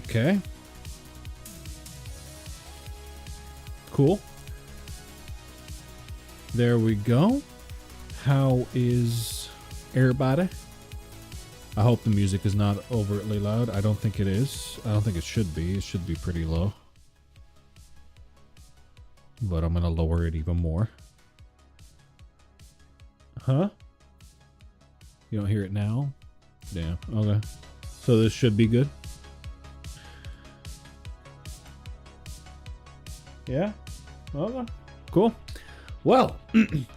Okay. Cool. There we go. How is everybody? I hope the music is not overtly loud. I don't think it is. I don't think it should be. It should be pretty low. But I'm gonna lower it even more. Huh? You don't hear it now? Damn. Okay. So this should be good. Yeah? Okay. Cool. Well,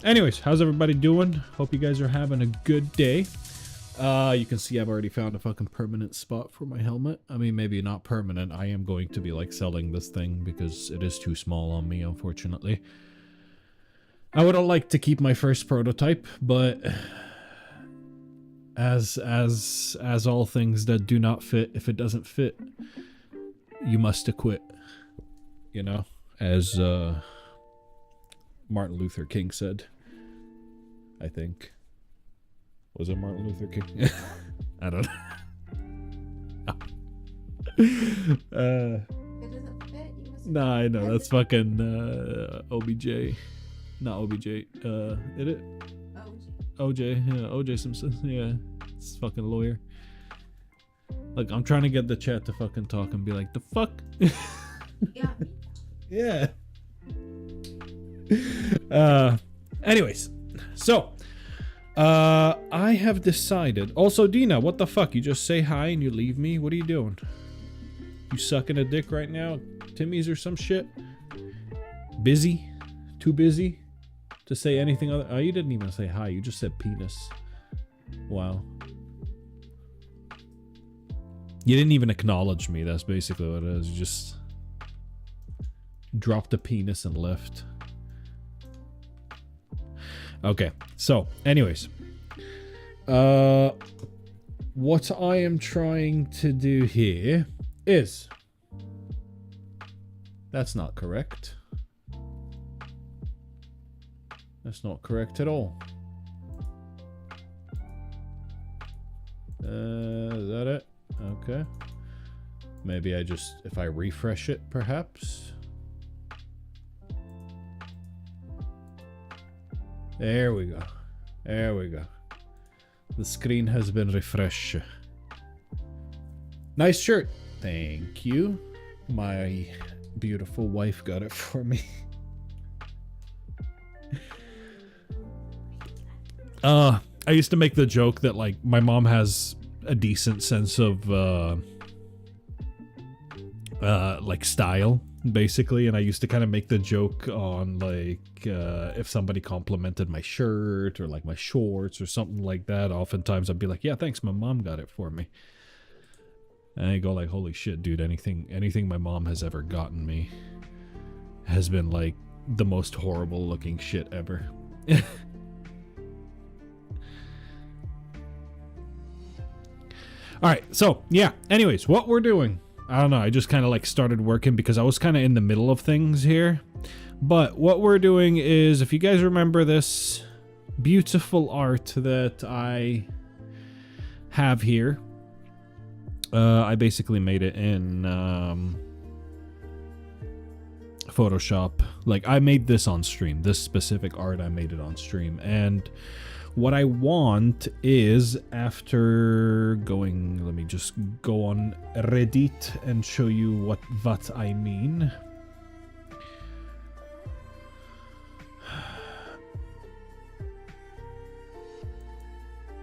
anyways, how's everybody doing? Hope you guys are having a good day. You can see I've already found a fucking permanent spot for my helmet. I mean, maybe not permanent. I am going to be like selling this thing because it is too small on me, unfortunately. I would have liked to keep my first prototype, but as all things that do not fit, if it doesn't fit, you must acquit. You know, as Martin Luther King said, I think. Was it Martin Luther King? I don't know. If it doesn't fit, you must. Nah, I know. That's fucking OBJ. Not OBJ. It? OJ. Yeah, OJ Simpson. Yeah. It's fucking lawyer. Like, I'm trying to get the chat to fucking talk and be like, the fuck? Yeah. Yeah. Anyways. So. I have decided. Also, Dina, what the fuck? You just say hi and you leave me? What are you doing? You sucking a dick right now? Timmy's or some shit? Busy? Too busy to say anything other? Oh, you didn't even say hi. You just said penis. Wow. You didn't even acknowledge me. That's basically what it is. You just dropped the penis and left. Okay, so, anyways. What I am trying to do here is... That's not correct. That's not correct at all. Is that it? Okay. Maybe I just... If I refresh it, perhaps... There we go. There we go. The screen has been refreshed. Nice shirt. Thank you. My beautiful wife got it for me. I used to make the joke that, like, my mom has a decent sense of, like, style, basically, and I used to kind of make the joke on, like, if somebody complimented my shirt or, like, my shorts or something like that, oftentimes I'd be like, yeah, thanks, my mom got it for me. And I go like, holy shit, dude, anything my mom has ever gotten me has been, like, the most horrible looking shit ever. Alright, so, yeah, anyways, what we're doing... I don't know, I just kind of like started working because I was kind of in the middle of things here. But what we're doing is, if you guys remember this beautiful art that I have here, I basically made it in Photoshop. Like, I made this on stream. This specific art, I made it on stream. And what I want is, after going, let me just go on Reddit and show you what I mean.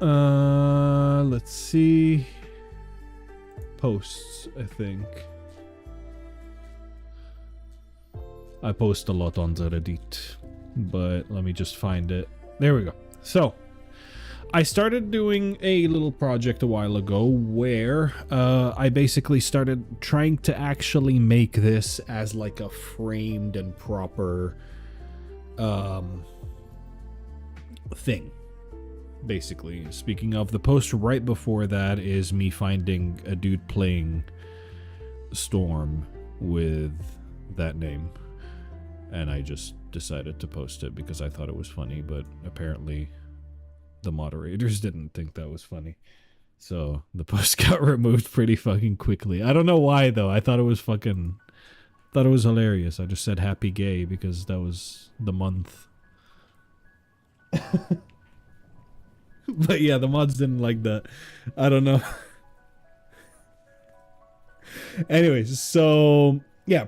Let's see. Posts, I think. I post a lot on the Reddit, but let me just find it. There we go. So, I started doing a little project a while ago where I basically started trying to actually make this as like a framed and proper thing. Basically, speaking of, the post right before that is me finding a dude playing Storm with that name. And I just decided to post it because I thought it was funny, but apparently the moderators didn't think that was funny. So the post got removed pretty fucking quickly. I don't know why though. I thought it was hilarious. I just said happy gay because that was the month. But yeah, the mods didn't like that. I don't know. Anyways, so yeah,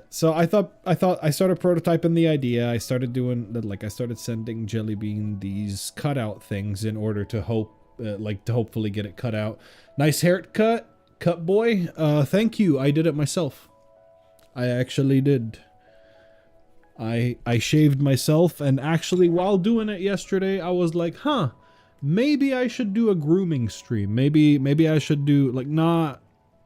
so I started prototyping the idea. I started doing I started sending Jellybean these cutout things in order to hopefully get it cut out. Nice haircut, cut boy. Thank you. I did it myself. I actually did. I shaved myself, and actually while doing it yesterday, I was like, huh, maybe I should do a grooming stream. Maybe I should do like not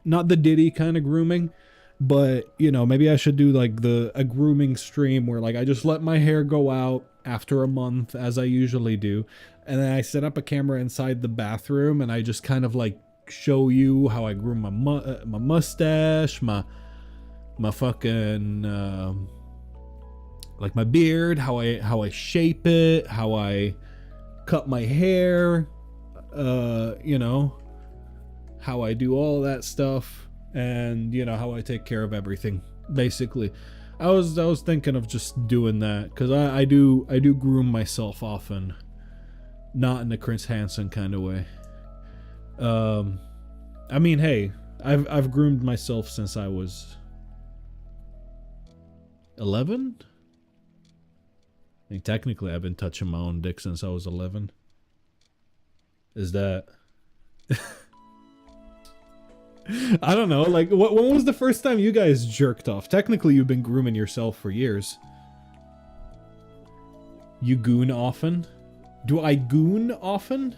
the Diddy kind of grooming, but you know, maybe I should do like a grooming stream where like I just let my hair go out after a month as I usually do, and then I set up a camera inside the bathroom and I just kind of like show you how I groom my mustache, my fucking like my beard, how I shape it, how I cut my hair, you know, how I do all that stuff, and you know how I take care of everything. Basically, I was thinking of just doing that because I do groom myself often, not in the Chris Hansen kind of way. I mean, hey, I've groomed myself since I was 11. I mean, technically, I've been touching my own dick since I was 11. Is that? I don't know. Like, when was the first time you guys jerked off? Technically, you've been grooming yourself for years. You goon often? Do I goon often?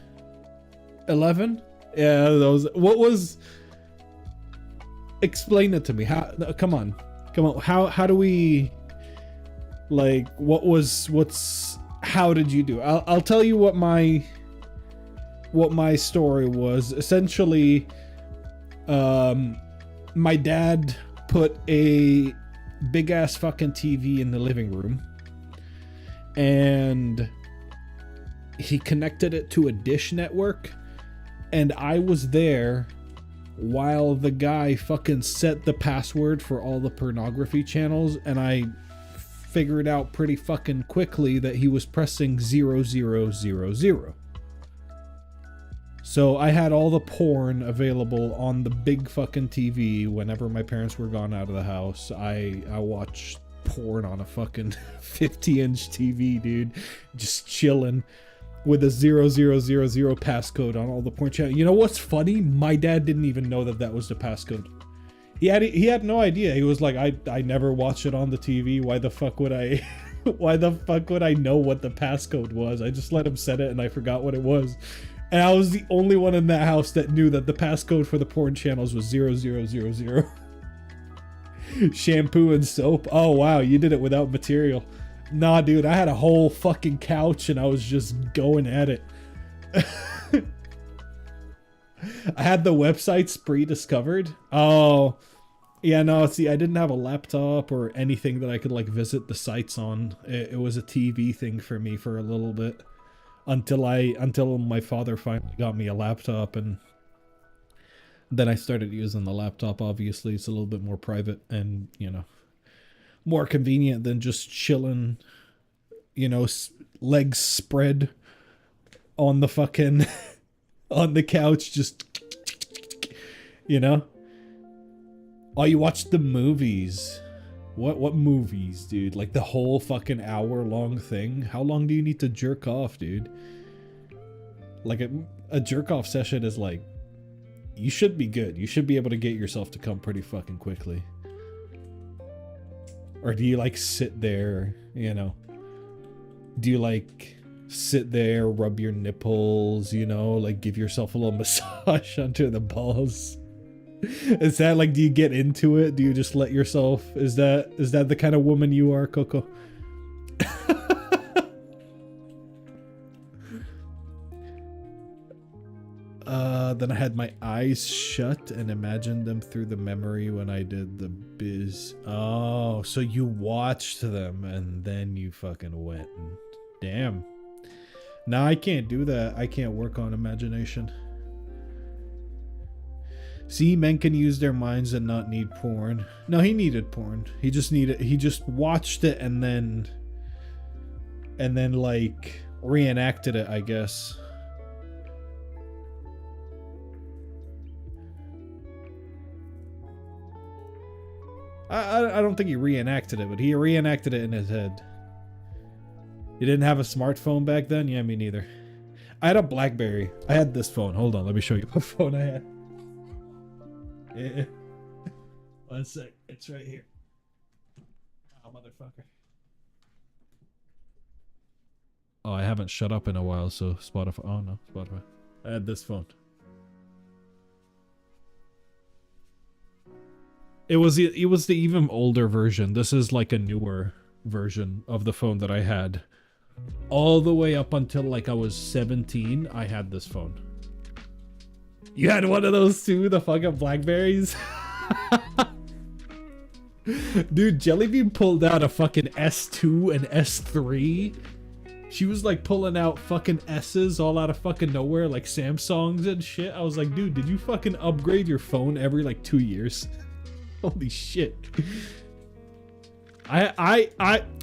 11? Yeah, those. What was? Explain it to me. How? Come on. How do we? Like, how did you do? I'll tell you what my story was. Essentially, my dad put a big ass fucking TV in the living room, and he connected it to a dish network, and I was there while the guy fucking set the password for all the pornography channels, and I figured out pretty fucking quickly that he was pressing 0000. So I had all the porn available on the big fucking TV whenever my parents were gone out of the house. I watched porn on a fucking 50-inch TV, dude, just chilling with a 0000 passcode on all the porn channels. You know what's funny? My dad didn't even know that was the passcode. He had no idea. He was like, I never watched it on the TV. Why the fuck would I know what the passcode was? I just let him set it and I forgot what it was. And I was the only one in that house that knew that the passcode for the porn channels was 0000. Shampoo and soap. Oh wow, you did it without material. Nah, dude, I had a whole fucking couch and I was just going at it. I had the websites pre-discovered. Oh, yeah, no, see, I didn't have a laptop or anything that I could, like, visit the sites on. It was a TV thing for me for a little bit. Until my father finally got me a laptop, and then I started using the laptop. Obviously, it's a little bit more private and, you know, more convenient than just chilling, you know, legs spread on the fucking... on the couch, just, you know. Oh, you watched the movies. What movies, dude? Like the whole fucking hour-long thing? How long do you need to jerk off, dude? Like a jerk-off session is like, you should be good. You should be able to get yourself to come pretty fucking quickly. Or do you like sit there, you know? Do you like sit there, rub your nipples, you know, like give yourself a little massage under the balls? Is that like, do you get into it? Do you just let yourself, is that the kind of woman you are, Coco? Then I had my eyes shut and imagined them through the memory when I did the biz. Oh, so you watched them and then you fucking went. Damn. Nah, I can't do that. I can't work on imagination. See, men can use their minds and not need porn. No, he needed porn. He just watched it and then like reenacted it, I guess. I don't think he reenacted it, but he reenacted it in his head. You didn't have a smartphone back then? Yeah, me neither. I had a BlackBerry. I had this phone. Hold on, let me show you what phone I had. Yeah. 1 sec. It's right here. Oh, motherfucker. Oh, I haven't shut up in a while, so Spotify. Oh, no. Spotify. I had this phone. It was the even older version. This is like a newer version of the phone that I had. All the way up until like I was 17, I had this phone. You had one of those too, the fucking Blackberries? Dude, Jellybean pulled out a fucking S2 and S3. She was like pulling out fucking S's all out of fucking nowhere, like Samsungs and shit. I was like, dude, did you fucking upgrade your phone every like 2 years? Holy shit.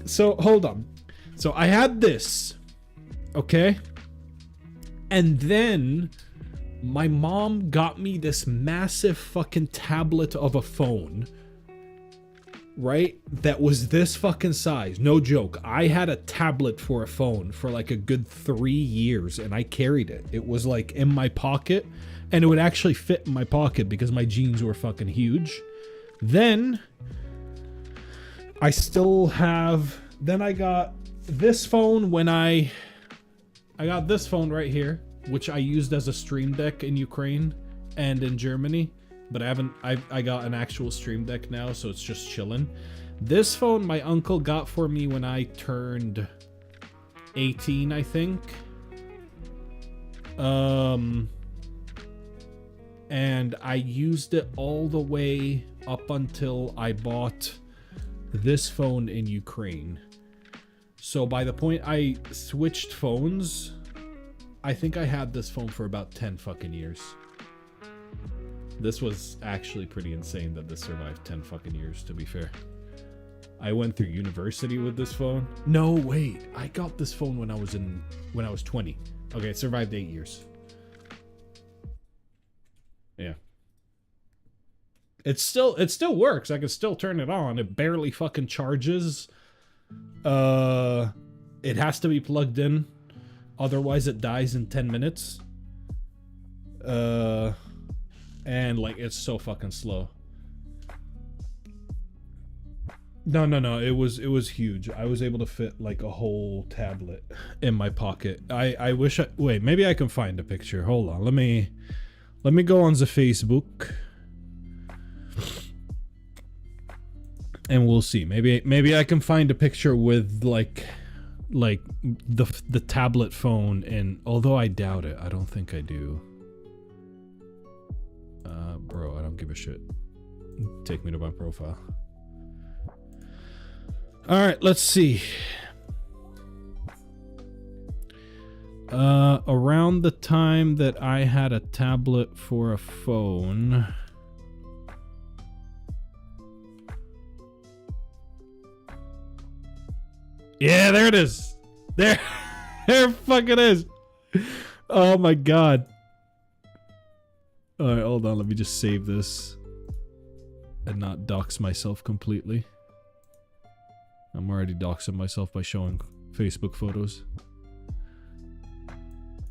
So hold on. So I had this, okay? And then my mom got me this massive fucking tablet of a phone, right? That was this fucking size. No joke. I had a tablet for a phone for like a good 3 years and I carried it. It was like in my pocket and it would actually fit in my pocket because my jeans were fucking huge. Then I still have, then I got this phone when I got this phone right here, which I used as a stream deck in Ukraine and in Germany, but I got an actual stream deck now, so it's just chilling. This phone my uncle got for me when I turned 18, I think. And I used it all the way up until I bought this phone in Ukraine. So by the point I switched phones, I think I had this phone for about 10 fucking years. This was actually pretty insane that this survived 10 fucking years, to be fair. I went through university with this phone. No, wait. I got this phone when I was 20. Okay, it survived 8 years. Yeah. It still works. I can still turn it on. It barely fucking charges. It has to be plugged in, otherwise it dies in 10 minutes. And like it's so fucking slow. No, it was huge. I was able to fit like a whole tablet in my pocket. I wish wait, maybe I can find a picture. Hold on, let me go on the Facebook. And we'll see. Maybe I can find a picture with like the tablet phone, and although I doubt it, I don't think I do. Bro, I don't give a shit. Take me to my profile. All right, let's see. Around the time that I had a tablet for a phone. Yeah, there it is. There fucking is. Oh my god. Alright, hold on. Let me just save this. And not dox myself completely. I'm already doxing myself by showing Facebook photos.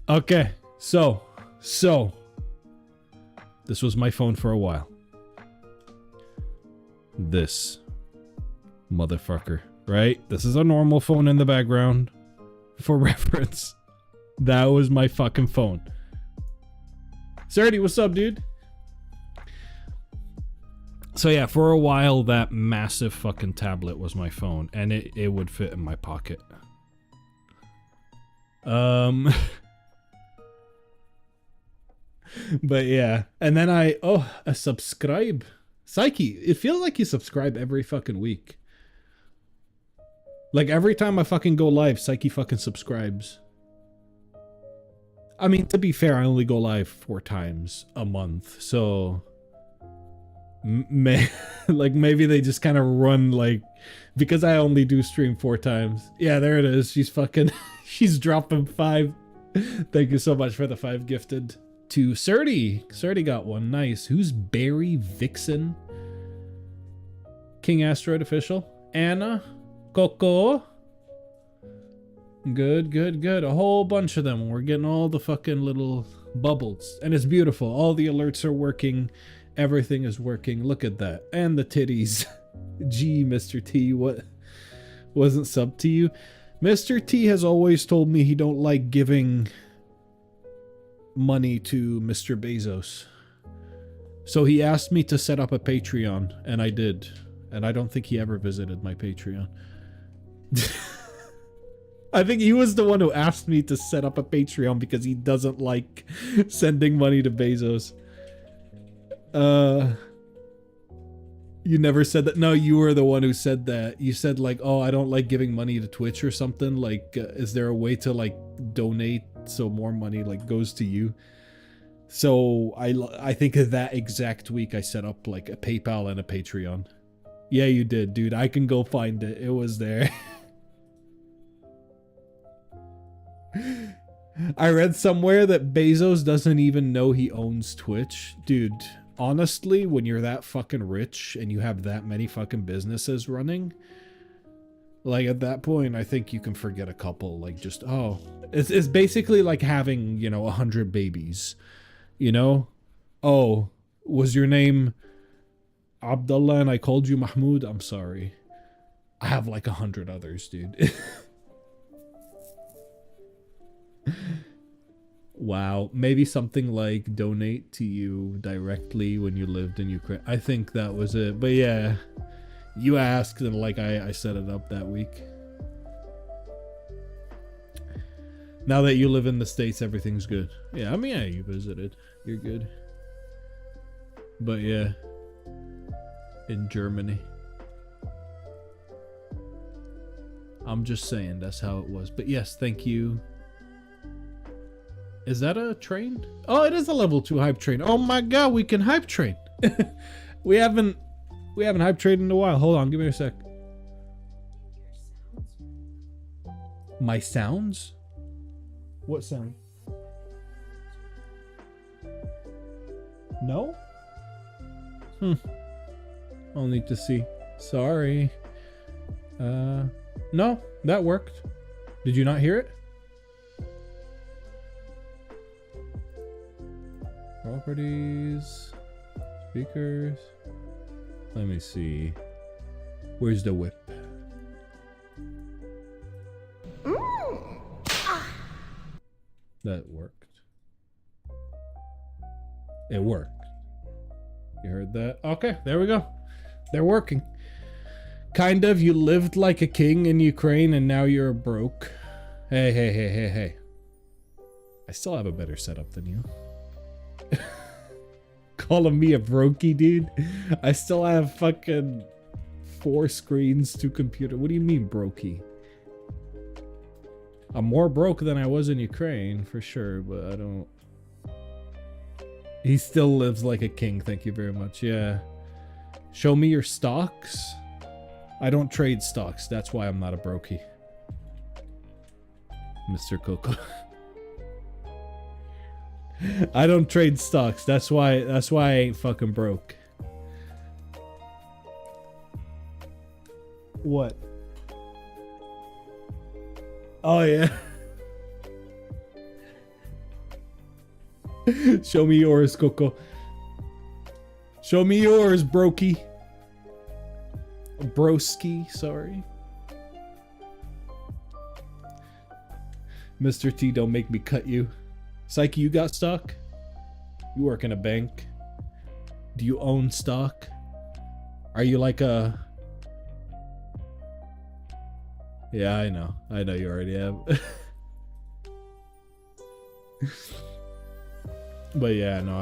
Okay, so. This was my phone for a while. This motherfucker. Right? This is a normal phone in the background. For reference. That was my fucking phone. Serdy, what's up, dude? So yeah, for a while, that massive fucking tablet was my phone. And it would fit in my pocket. But yeah. And then a subscribe. Psyche, it feels like you subscribe every fucking week. Like, every time I fucking go live, Psyche fucking subscribes. I mean, to be fair, I only go live 4 times a month, so Like maybe they just kind of run like, because I only do stream 4 times. Yeah, there it is. She's fucking, she's dropping 5. Thank you so much for the 5 gifted. To Surdy. Surdy got one. Nice. Who's Barry Vixen? King Asteroid official. Anna. Coco. Good, good, good. A whole bunch of them. We're getting all the fucking little bubbles. And it's beautiful. All the alerts are working. Everything is working. Look at that. And the titties. Gee, Mr. T, what wasn't sub to you? Mr. T has always told me he don't like giving money to Mr. Bezos. So he asked me to set up a Patreon, and I did. And I don't think he ever visited my Patreon. I think he was the one who asked me to set up a Patreon because he doesn't like sending money to Bezos. You never said that. No, you were the one who said that. You said like, oh, I don't like giving money to Twitch or something. Like, is there a way to like donate so more money like goes to you? So I think that exact week I set up like a PayPal and a Patreon. Yeah, you did, dude. I can go find it. It was there. I read somewhere that Bezos doesn't even know he owns Twitch. Dude, honestly, when you're that fucking rich and you have that many fucking businesses running, like at that point, I think you can forget a couple. Like just, oh, it's basically like having, you know, 100 babies, you know? Oh, was your name Abdullah and I called you Mahmoud? I'm sorry. I have like 100 others, dude. Wow, maybe something like donate to you directly when you lived in Ukraine. I think that was it. But yeah, you asked and like I set it up that week. Now that you live in the States, everything's good. Yeah, I mean, yeah, you visited. You're good. But yeah, in Germany. I'm just saying that's how it was. But yes, thank you. Is that a train? Oh, it is a level 2 hype train. Oh my god, we can hype train. we haven't hype trained in a while. Hold on, give me a sec. My sounds? What sound? No? I'll need to see. Sorry. No, that worked. Did you not hear it? Properties, speakers. Let me see. Where's the whip? That worked. It worked. You heard that? Okay, there we go. They're working. Kind of. You lived like a king in Ukraine and now you're broke. Hey. I still have a better setup than you. Calling me a brokey, dude. I still have fucking 4 screens, 2 computers. What do you mean brokey? I'm more broke than I was in Ukraine for sure, but I don't. He still lives like a king. Thank you very much. Yeah. Show me your stocks. I don't trade stocks. That's why I'm not a brokey. Mr. Coco. I don't trade stocks. That's why I ain't fucking broke. What? Oh yeah. Show me yours, Coco. Show me yours, brokey. Broski, sorry. Mr. T, don't make me cut you. Psyche, you got stock? You work in a bank. Do you own stock? Are you like a... Yeah, I know. I know you already have. But yeah, no,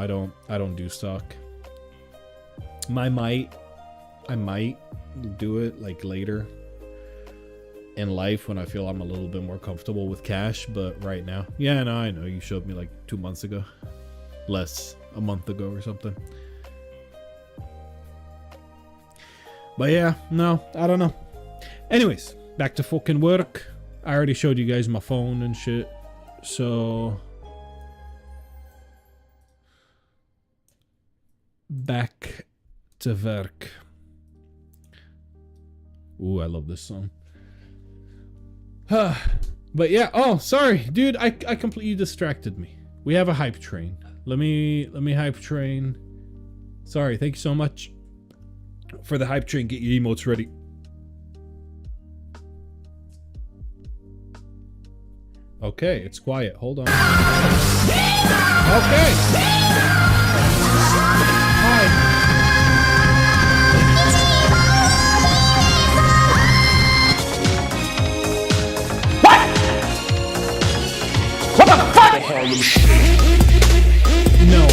I don't do stock. I might do it like later in life when I feel I'm a little bit more comfortable with cash, but right now, yeah, no, I know you showed me like 2 months ago, less, a month ago or something. But yeah, no, I don't know. Anyways, back to fucking work. I already showed you guys my phone and shit. So back to work. Ooh, I love this song. But yeah, oh, sorry, dude, I completely distracted me. We have a hype train. Let me hype train. Sorry, thank you so much for the hype train. Get your emotes ready. Okay, it's quiet. Hold on. Okay. Hi. No.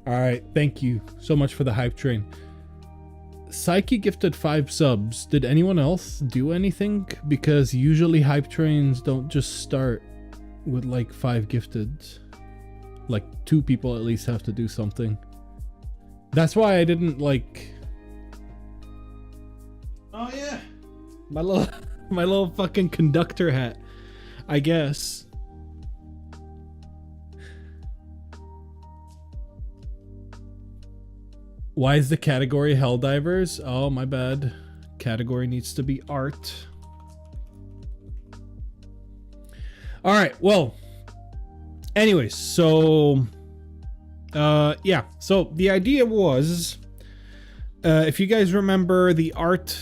Alright, thank you so much for the hype train. Psyche gifted 5 subs. Did anyone else do anything? Because usually hype trains don't just start with like 5 gifted. Like 2 people at least have to do something. That's why I didn't like... Oh yeah! My little fucking conductor hat. I guess. Why is the category Helldivers? Oh, my bad. Category needs to be art. Alright, well. Anyways, so... yeah, so the idea was... if you guys remember the art...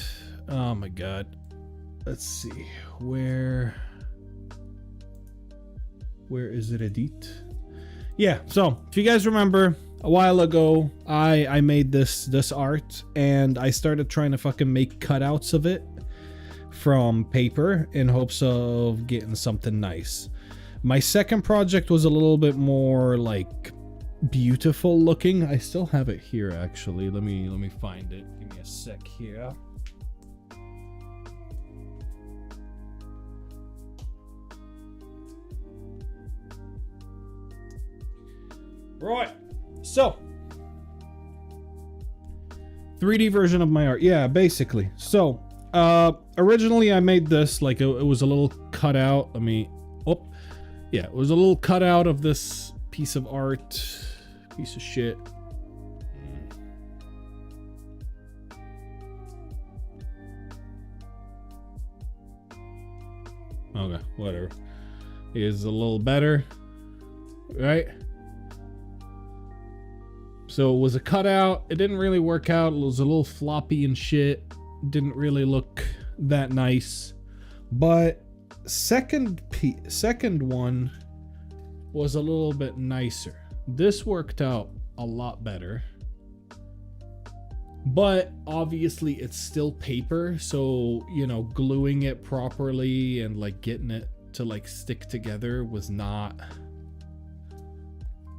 Oh my god. Let's see. Where is it, Edit? Yeah, so if you guys remember... A while ago, I made this art, and I started trying to fucking make cutouts of it from paper in hopes of getting something nice. My second project was a little bit more like beautiful looking. I still have it here actually. Let me find it. Give me a sec here. Right. So, 3D version of my art. Yeah, basically. So, originally I made this, like, it was a little cutout. Oh, yeah, it was a little cutout of this piece of art. Piece of shit. Okay, whatever. Here's a little better. Right? So it was a cutout. It didn't really work out. It was a little floppy and shit. Didn't really look that nice. But second one was a little bit nicer. This worked out a lot better. But obviously it's still paper, so, you know, gluing it properly and like getting it to like stick together was not,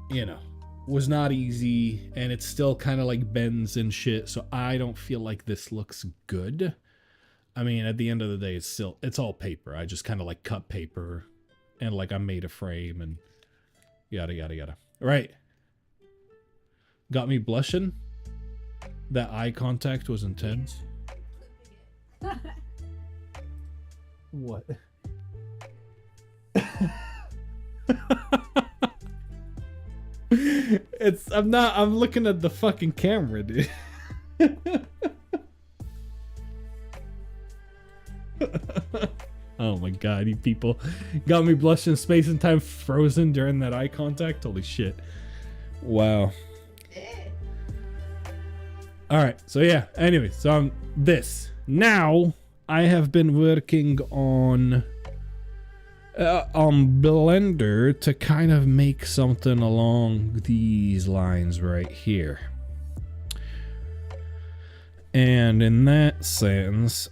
you know, was not easy, and it still kind of like bends and shit, so I don't feel like this looks good. I mean, at the end of the day, it's all paper. I just kind of like cut paper and like I made a frame and yada yada yada. Right. Got me blushing. That eye contact was intense. What? I'm looking at the fucking camera, dude. Oh my god, you people got me blushing. Space and time frozen during that eye contact. Holy shit. Wow. Alright, so yeah, anyway, so this. Now, I have been working on Blender to kind of make something along these lines right here. And in that sense,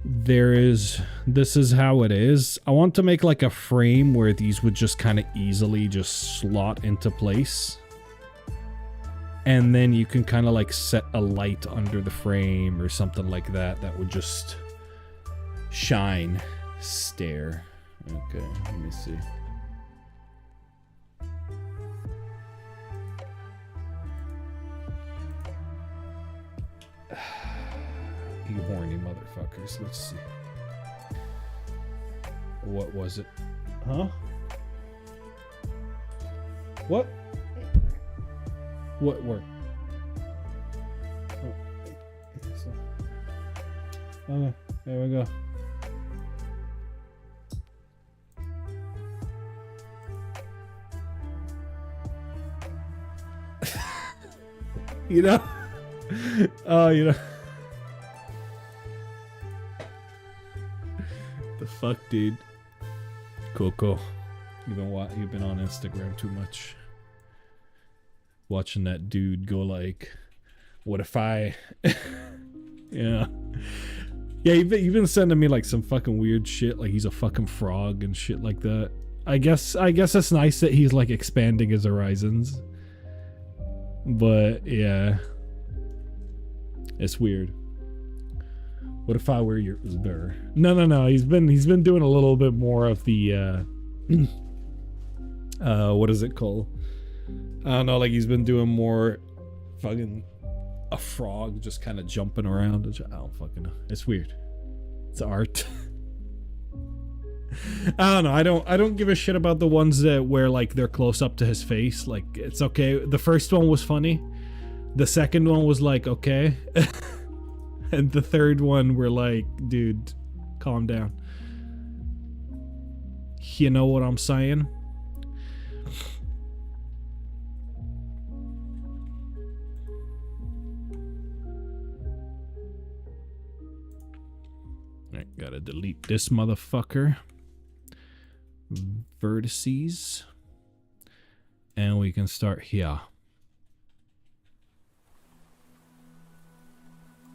this is how it is. I want to make like a frame where these would just kind of easily just slot into place. And then you can kind of like set a light under the frame or something like that that would just shine, stare. Okay, let me see. You horny motherfuckers. Let's see. What was it? Huh? What? What work? Oh, there we go. You know? Oh, you know. The fuck, dude. Coco. You've been on Instagram too much. Watching that dude go like, what if I... Yeah. Yeah, you've been sending me like some fucking weird shit, like he's a fucking frog and shit like that. I guess it's nice that he's like expanding his horizons. But yeah. It's weird. What if I were your Uber? No. He's been doing a little bit more of the what is it called? I don't know, like he's been doing more fucking a frog just kind of jumping around. I don't fucking know. It's weird. It's art. I don't know. I don't give a shit about the ones that where like they're close up to his face. Like it's okay. The first one was funny. The second one was like okay. And the third one we're like, dude, calm down. You know what I'm saying? Alright, gotta delete this motherfucker. Vertices. And we can start here.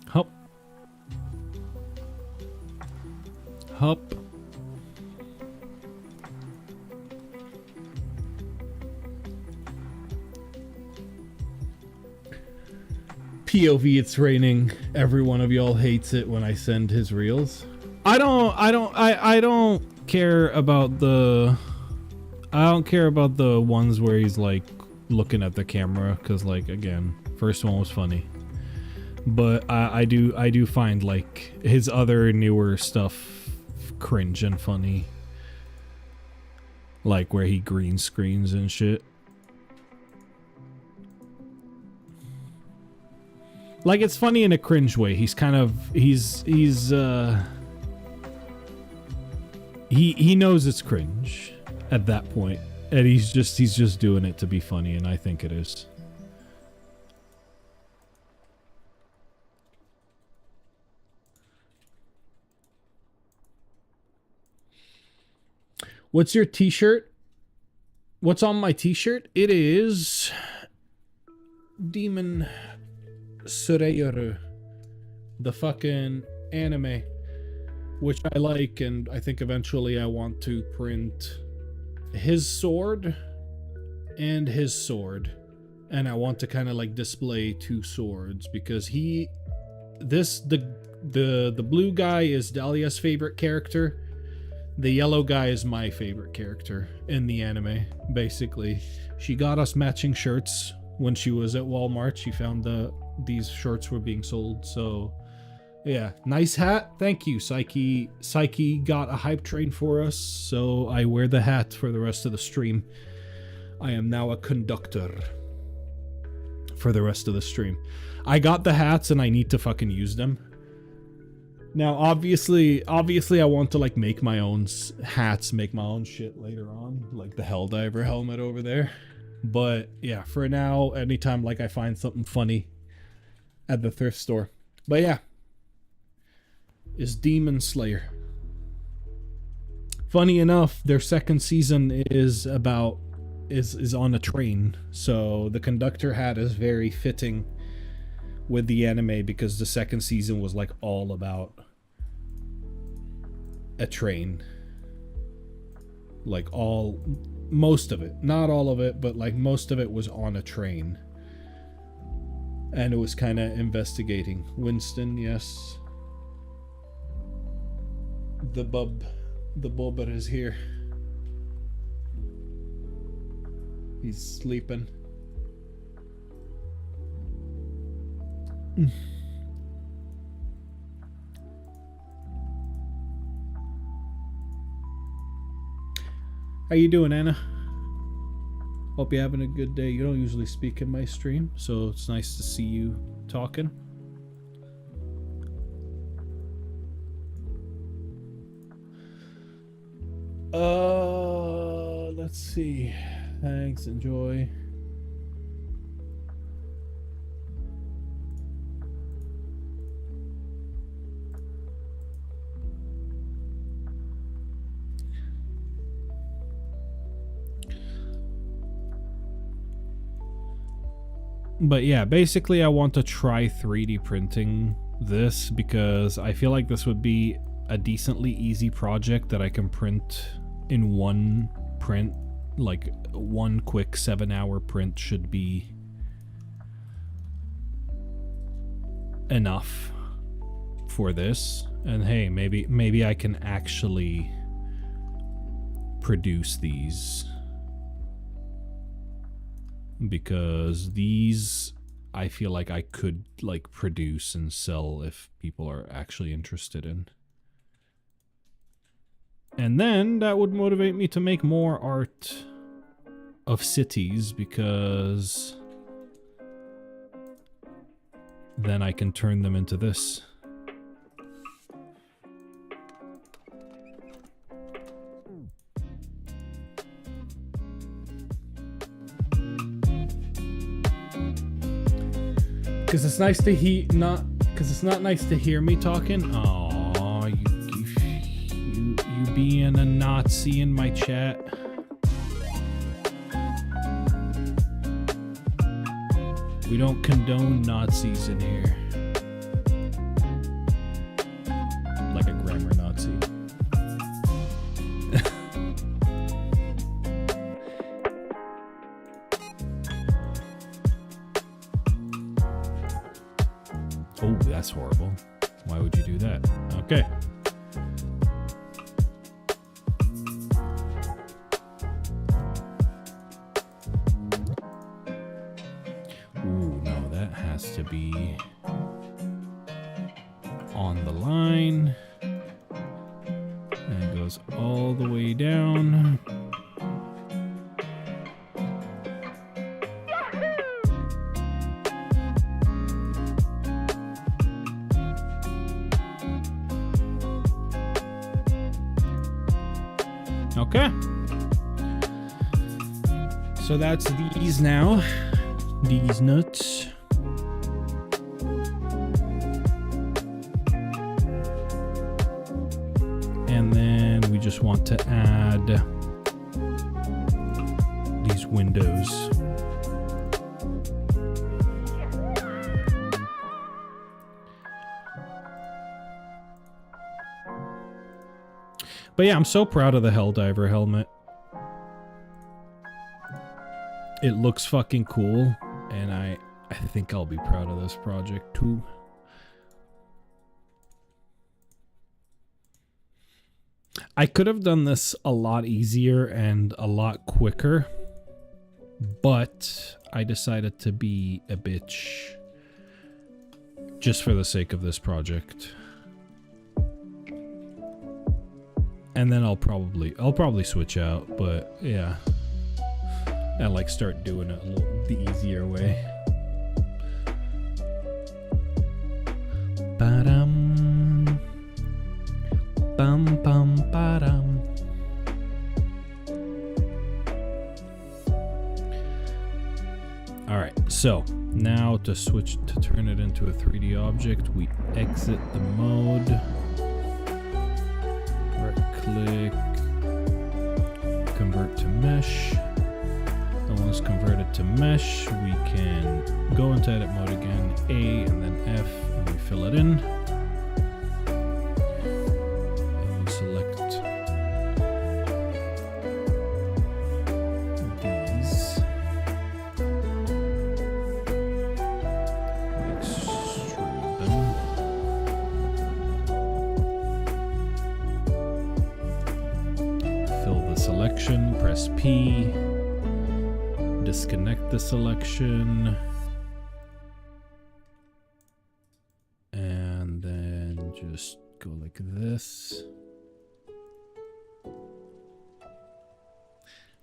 Hop. Hop. POV, it's raining. Every one of y'all hates it when I send his reels. I don't care about the ones where he's like looking at the camera, because like again, first one was funny. But I do find like his other newer stuff cringe and funny. Like where he green screens and shit. Like it's funny in a cringe way. He's kind of he knows it's cringe at that point, and he's just doing it to be funny, and I think it is. What's your t-shirt? What's on my t-shirt? It is Demon Slayer, the fucking anime, which I like, and I think eventually I want to print his sword and his sword, and I want to kind of like display two swords, because the blue guy is Dahlia's favorite character. The yellow guy is my favorite character in the anime, basically. She got us matching shirts when she was at Walmart. She found these shirts were being sold, so yeah. Nice hat. Thank you, Psyche. Psyche got a hype train for us, so I wear the hat for the rest of the stream. I am now a conductor for the rest of the stream. I got the hats and I need to fucking use them. Now, obviously, I want to like make my own hats, make my own shit later on, like the Helldiver helmet over there. But yeah, for now, anytime like I find something funny at the thrift store. But yeah, is Demon Slayer. Funny enough, their second season is on a train, so the conductor hat is very fitting with the anime, because the second season was like all about a train. Like most of it, not all of it, but like most of it was on a train. And it was kind of investigating. Winston, yes. The bubber is here. He's sleeping. How you doing, Anna? Hope you're having a good day. You don't usually speak in my stream, so it's nice to see you talking. Let's see. Thanks, enjoy. But yeah, basically I want to try 3D printing this because I feel like this would be a decently easy project that I can print in one print. Like one quick 7-hour print should be enough for this. And hey, maybe I can actually produce these. Because these I feel like I could like produce and sell if people are actually interested in. And then that would motivate me to make more art of cities, because then I can turn them into this. Because it's nice to because it's not nice to hear me talking. Aw, you being a Nazi in my chat. We don't condone Nazis in here. Like a grammar Nazi. Oh, that's horrible. Why would you do that? Okay. Ooh, no, that has to be on the line. And it goes all the way down. Okay. So that's these now. These nuts. And then we just want to add these windows. But yeah, I'm so proud of the Helldiver helmet. It looks fucking cool, and I think I'll be proud of this project too. I could have done this a lot easier and a lot quicker, but I decided to be a bitch just for the sake of this project. And then I'll probably switch out, but yeah. And like start doing it the easier way. Ba-dum. Bum bum ba-dum. Alright, so now to turn it into a 3D object, we exit the mode. Right click, convert to mesh. That one's converted to into mesh, we can go into edit mode again, A and then F, and we fill it in. And we select these. We extrude them. Fill the selection, press P. Disconnect the selection, and then just go like this.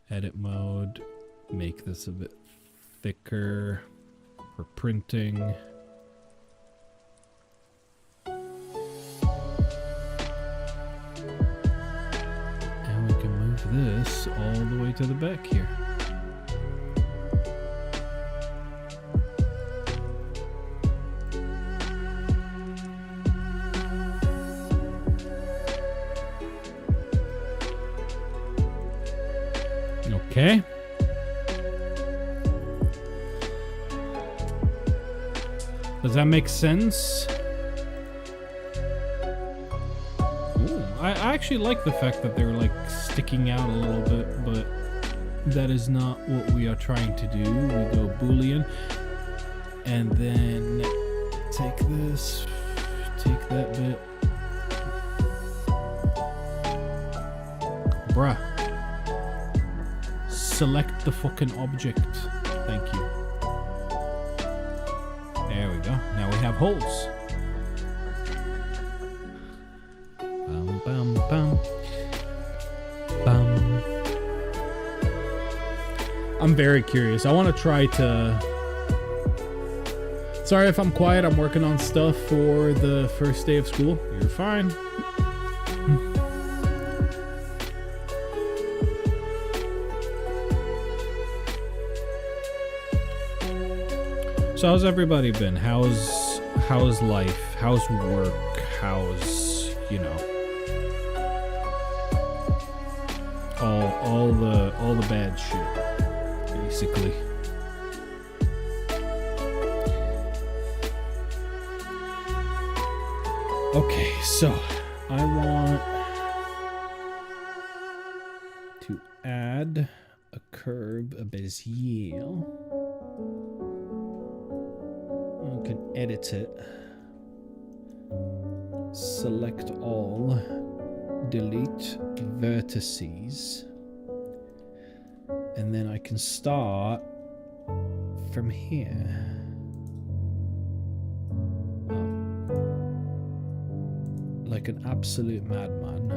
Edit mode, make this a bit thicker for printing. And we can move this all the way to the back here. Okay. Does that make sense? Ooh, I actually like the fact that they're like sticking out a little bit, but that is not what we are trying to do. We go Boolean and then take this, take that bit. Bruh. Select the fucking object. Thank you. There we go. Now we have holes. Bum, bum, bum. Bum. I'm very curious. I want to try to... Sorry if I'm quiet. I'm working on stuff for the first day of school. You're fine. So how's everybody been? How's life? How's work? How's, you know, all the bad shit, basically. Okay, so I want to add a curve, a Bezier. I can edit it. Select all. Delete vertices. And then I can start from here. Like an absolute madman.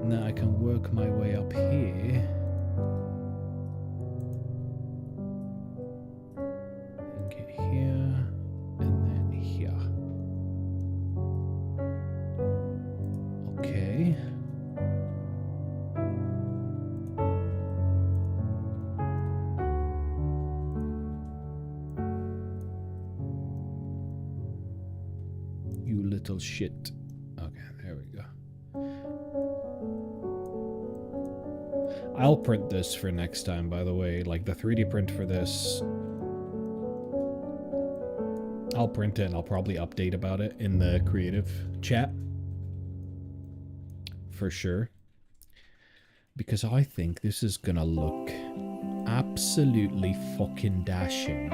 Now I can work my way up here. And get here. And then here. Okay. You little shit. Okay, there we go. I'll print this for next time, by the way. Like the 3D print for this. I'll print it and I'll probably update about it in the creative chat. For sure. Because I think this is gonna look absolutely fucking dashing.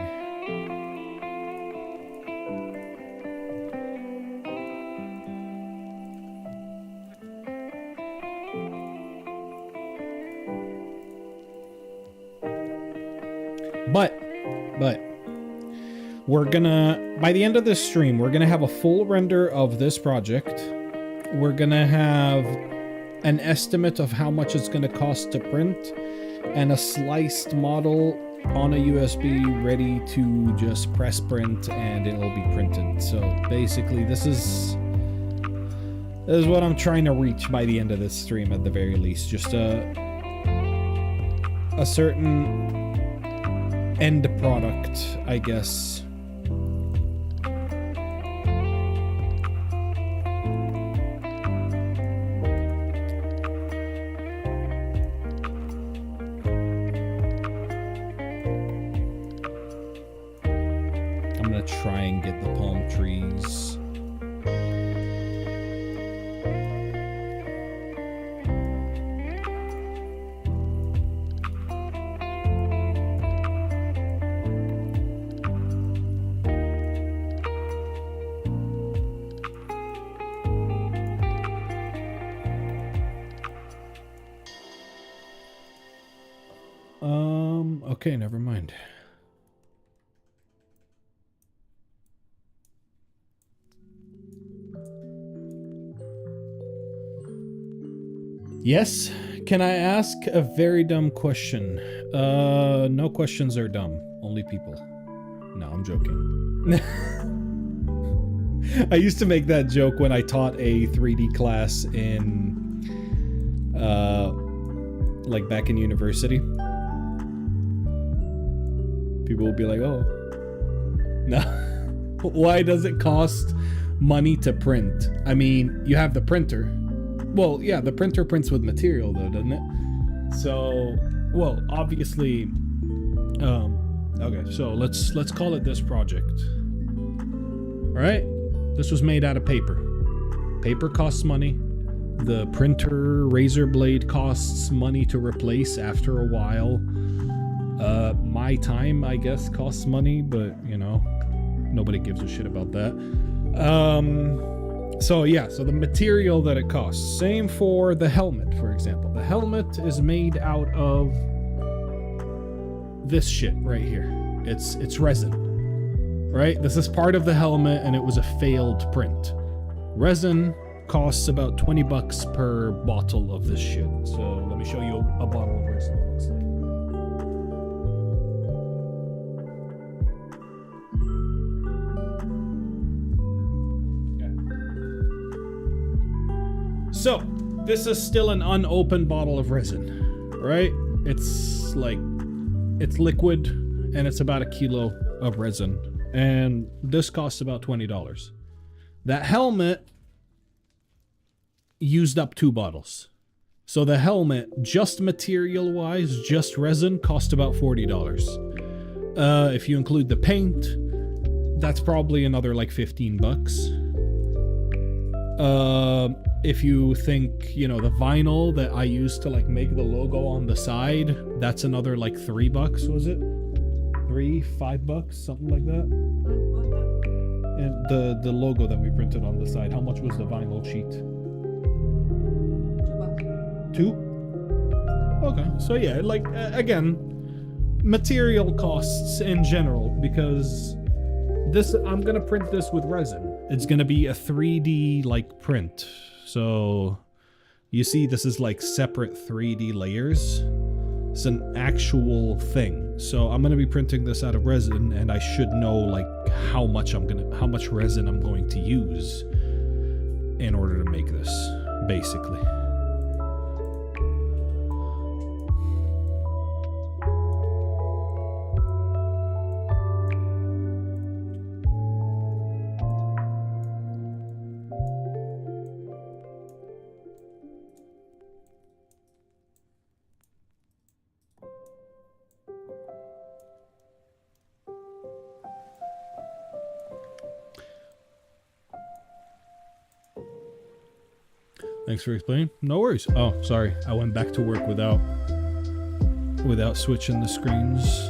But we're gonna, by the end of this stream, we're gonna have a full render of this project. We're gonna have an estimate of how much it's gonna cost to print and a sliced model on a USB ready to just press print and it'll be printed. So basically this is what I'm trying to reach by the end of this stream at the very least. Just a certain end product, I guess. and get the palm trees. Okay, never mind. Yes, can I ask a very dumb question? No questions are dumb, only people. No, I'm joking. I used to make that joke when I taught a 3D class in, like back in university. People will be like, oh, no. Why does it cost money to print? I mean, you have the printer. Well, yeah, the printer prints with material though, doesn't it? So, well, obviously, okay, so let's call it this project. All right, this was made out of paper. Paper costs money. The printer razor blade costs money to replace after a while. My time, I guess, costs money, but, you know, nobody gives a shit about that. So, yeah, so the material that it costs. Same for the helmet, for example. The helmet is made out of this shit right here. It's resin, right? This is part of the helmet, and it was a failed print. Resin costs about 20 bucks per bottle of this shit. So, let me show you a bottle of resin. It looks like. So, this is still an unopened bottle of resin, right? It's like, it's liquid, and it's about 1 kilo of resin. And this costs about $20. That helmet used up 2 bottles. So the helmet, just material-wise, just resin, cost about $40. If you include the paint, that's probably another like 15 bucks. If you think, you know, the vinyl that I used to like make the logo on the side, that's another like 3 bucks, was it? 5 bucks, something like that. And the logo that we printed on the side, how much was the vinyl sheet? $2? Okay, so yeah, like again, material costs in general, because this, I'm gonna print this with resin. It's gonna be a 3D like print. So you see this is like separate 3D layers. It's an actual thing. So I'm gonna be printing this out of resin, and I should know like how much resin I'm going to use in order to make this, basically. Thanks for explaining. No worries. Oh, sorry. I went back to work without switching the screens.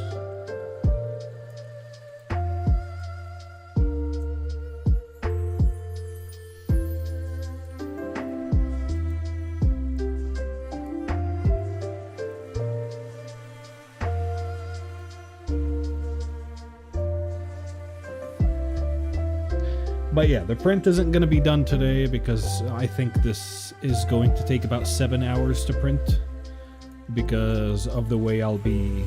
But yeah, the print isn't going to be done today because I think this is going to take about 7 hours to print because of the way I'll be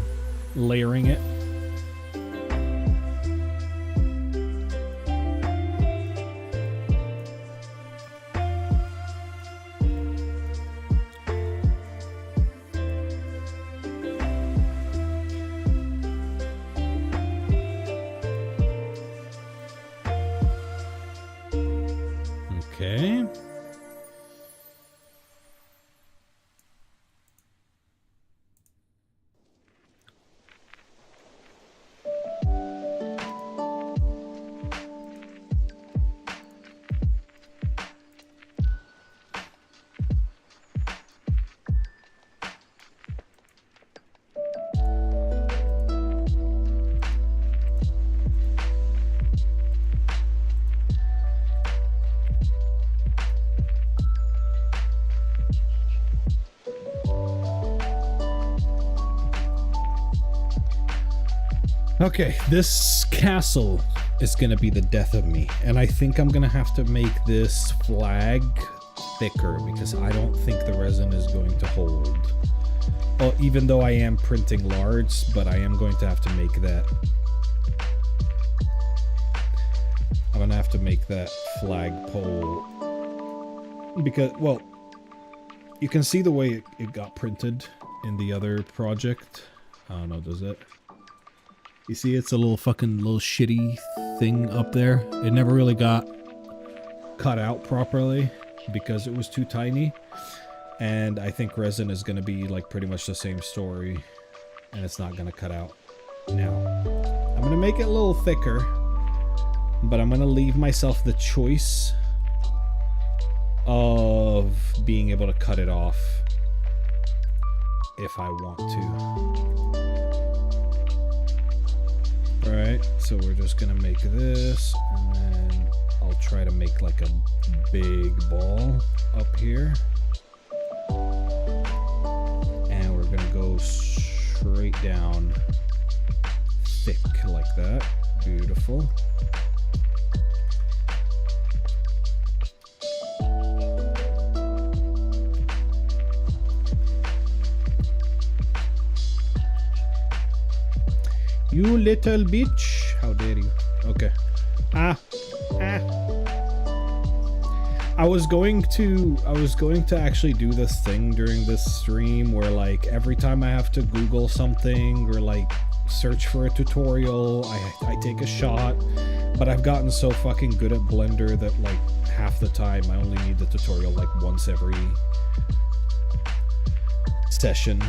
layering it. Okay. Okay, this castle is gonna be the death of me, and I think I'm gonna have to make this flag thicker because I don't think the resin is going to hold. Oh, even though I am printing large, but I am going to have to make that. I'm gonna have to make that flagpole because, well, you can see the way it got printed in the other project. I don't know, does it? You see, it's a little shitty thing up there. It never really got cut out properly because it was too tiny. And I think resin is going to be like pretty much the same story. And it's not going to cut out now. I'm going to make it a little thicker. But I'm going to leave myself the choice of being able to cut it off if I want to. Alright, so we're just gonna make this, and then I'll try to make like a big ball up here. And we're gonna go straight down thick like that. Beautiful. You little bitch. How dare you? Okay. I was going to actually do this thing during this stream where like every time I have to Google something or like search for a tutorial, I take a shot. But I've gotten so fucking good at Blender that like half the time I only need the tutorial like once every session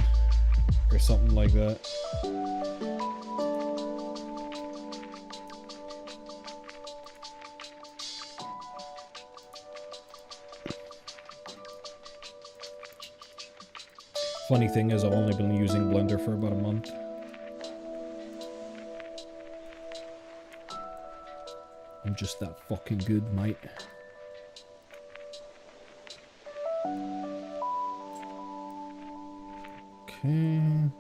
or something like that. Funny thing is, I've only been using Blender for about a month. I'm just that fucking good, mate. Okay.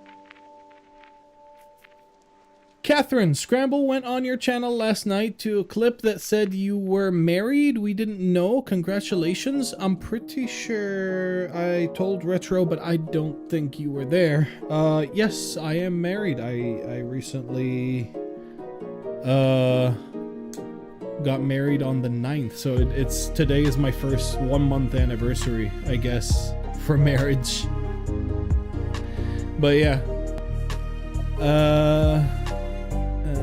Catherine, Scramble went on your channel last night to a clip that said you were married. We didn't know. Congratulations. I'm pretty sure I told Retro, but I don't think you were there. Yes, I am married. I recently got married on the 9th, so it's today is my first 1 month anniversary, I guess, for marriage. But yeah.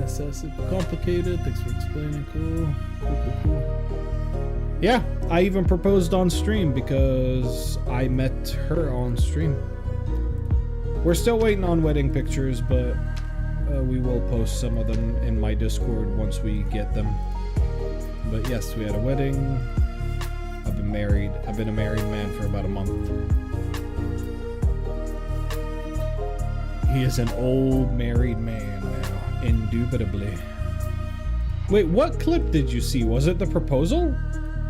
That's super complicated. Thanks for explaining. Cool. Yeah, I even proposed on stream because I met her on stream. We're still waiting on wedding pictures, but we will post some of them in my Discord once we get them. But yes, we had a wedding. I've been married. I've been a married man for about a month. He is an old married man now. Indubitably. Wait, what clip did you see? Was it the proposal?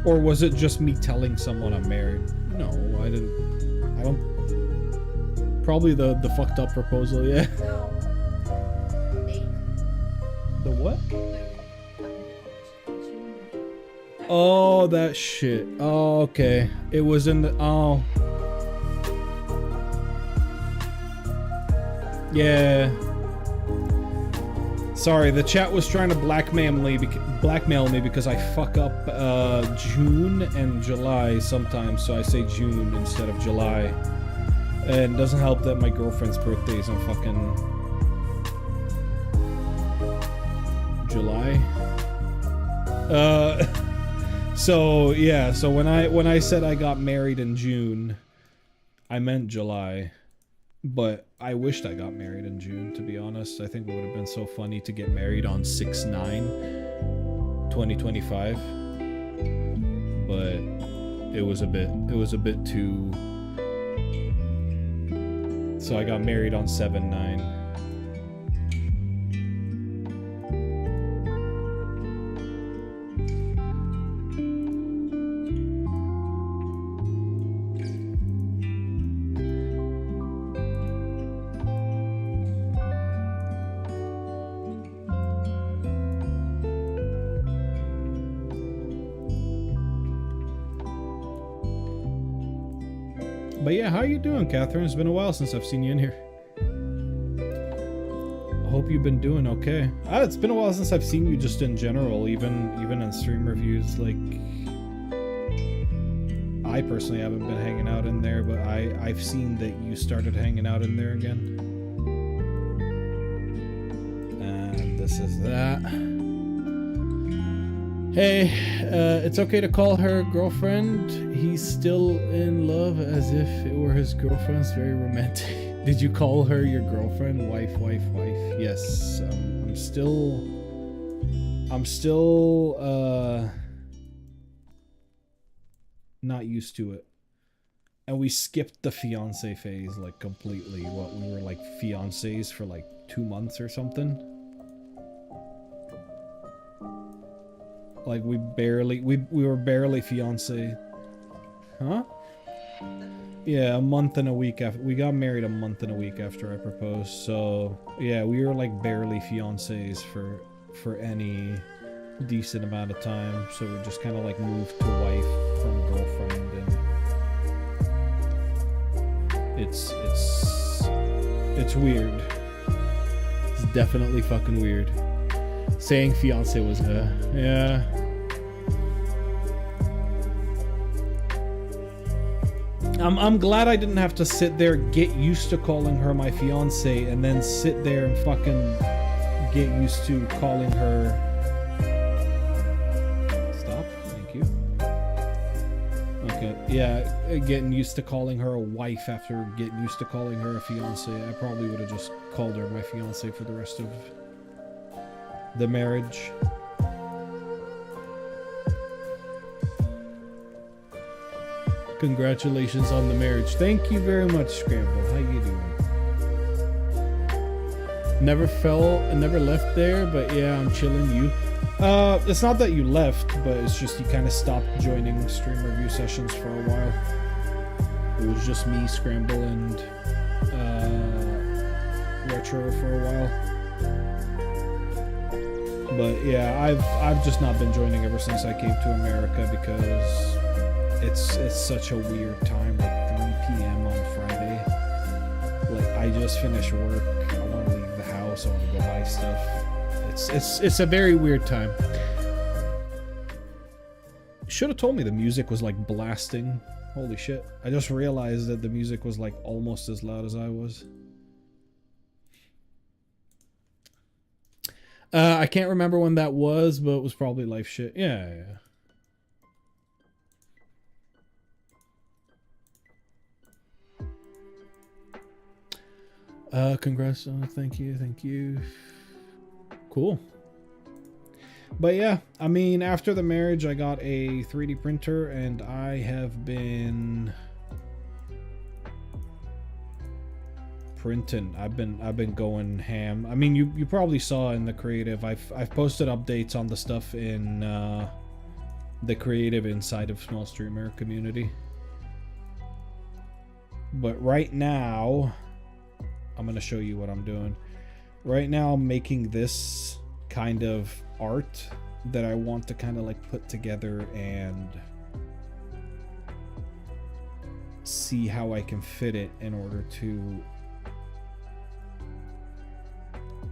Or was it just me telling someone I'm married? No, I don't... Probably the fucked up proposal, yeah. The what? Oh, that shit. Oh, okay. It was in the... Oh. Yeah. Sorry, the chat was trying to blackmail me because I fuck up June and July sometimes, so I say June instead of July. And it doesn't help that my girlfriend's birthday is on fucking July. So yeah, so when I said I got married in June, I meant July. But I wished I got married in June, to be honest. I think it would have been so funny to get married on 6/9/2025. But it was a bit too... So I got married on 7/9. But yeah, how you doing, Catherine? It's been a while since I've seen you in here. I hope you've been doing okay. It's been a while since I've seen you just in general, even in stream reviews. Like, I personally haven't been hanging out in there, but I've seen that you started hanging out in there again. And this is that. Hey, it's okay to call her girlfriend. He's still in love as if it were his girlfriend's very romantic. Did you call her your girlfriend? Wife. Yes, I'm still not used to it. And we skipped the fiance phase like completely. What, we were like fiancés for like 2 months or something. Like we were barely fiancé. Huh? Yeah, a month and a week after. We got married a month and a week after I proposed. So yeah, we were like barely fiancés for any decent amount of time. So we just kind of like moved to wife from girlfriend, and it's weird. It's definitely fucking weird. Saying fiance was yeah. I'm glad I didn't have to sit there, get used to calling her my fiance, and then sit there and fucking get used to calling her. Stop. Thank you. Okay. Yeah, getting used to calling her a wife after getting used to calling her a fiance. I probably would have just called her my fiance for the rest of the marriage. Congratulations on the marriage. Thank you very much, Scramble. How you doing? Never left there, but yeah, I'm chilling. You? It's not that you left, but it's just you kind of stopped joining stream review sessions for a while. It was just me, Scramble, and Retro for a while. But yeah, I've just not been joining ever since I came to America because it's such a weird time, like 3 p.m. on Friday. Like I just finished work, I want to leave the house, I want to go buy stuff. It's a very weird time. Should have told me the music was like blasting. Holy shit. I just realized that the music was like almost as loud as I was. I can't remember when that was, but it was probably life shit. Yeah. Congrats. Thank you. Cool. But yeah, I mean, after the marriage, I got a 3D printer, and I have been printing. I've been going ham. I mean, you probably saw in the creative. I've posted updates on the stuff in the creative inside of Small Streamer community. But right now, I'm gonna show you what I'm doing. Right now, I'm making this kind of art that I want to kind of like put together and see how I can fit it in order to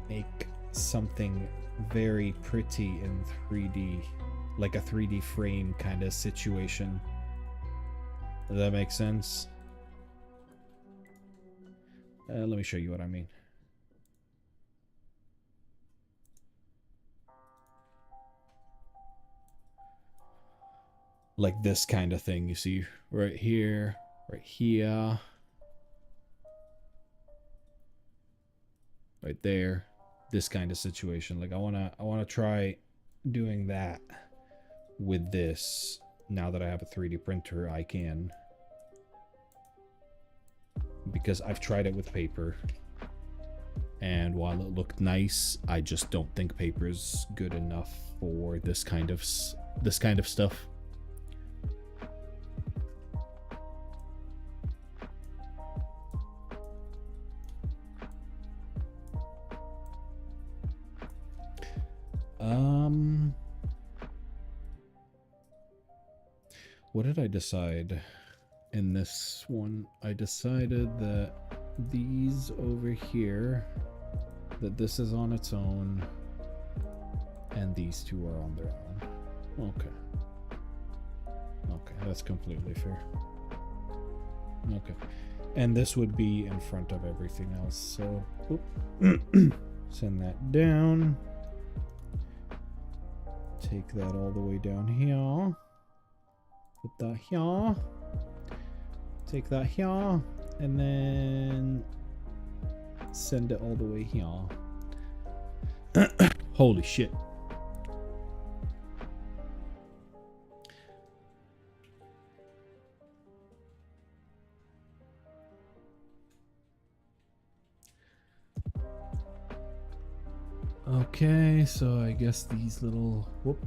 make something very pretty in 3D, like a 3D frame kind of situation. Does that make sense? Let me show you what I mean. Like this kind of thing, you see right here, right here, right there. This kind of situation. Like I wanna try doing that with this. Now that I have a 3D printer, I can. Because I've tried it with paper, and while it looked nice, I just don't think paper is good enough for this kind of stuff. What did I decide? in this one, I decided that these over here, that this is on its own, and these two are on their own. Okay. Okay, that's completely fair. Okay. And this would be in front of everything else, so send that down. Take that all the way down here. Put that here. Take that here. And then send it all the way here. Holy shit. Okay, so I guess these little... Whoop.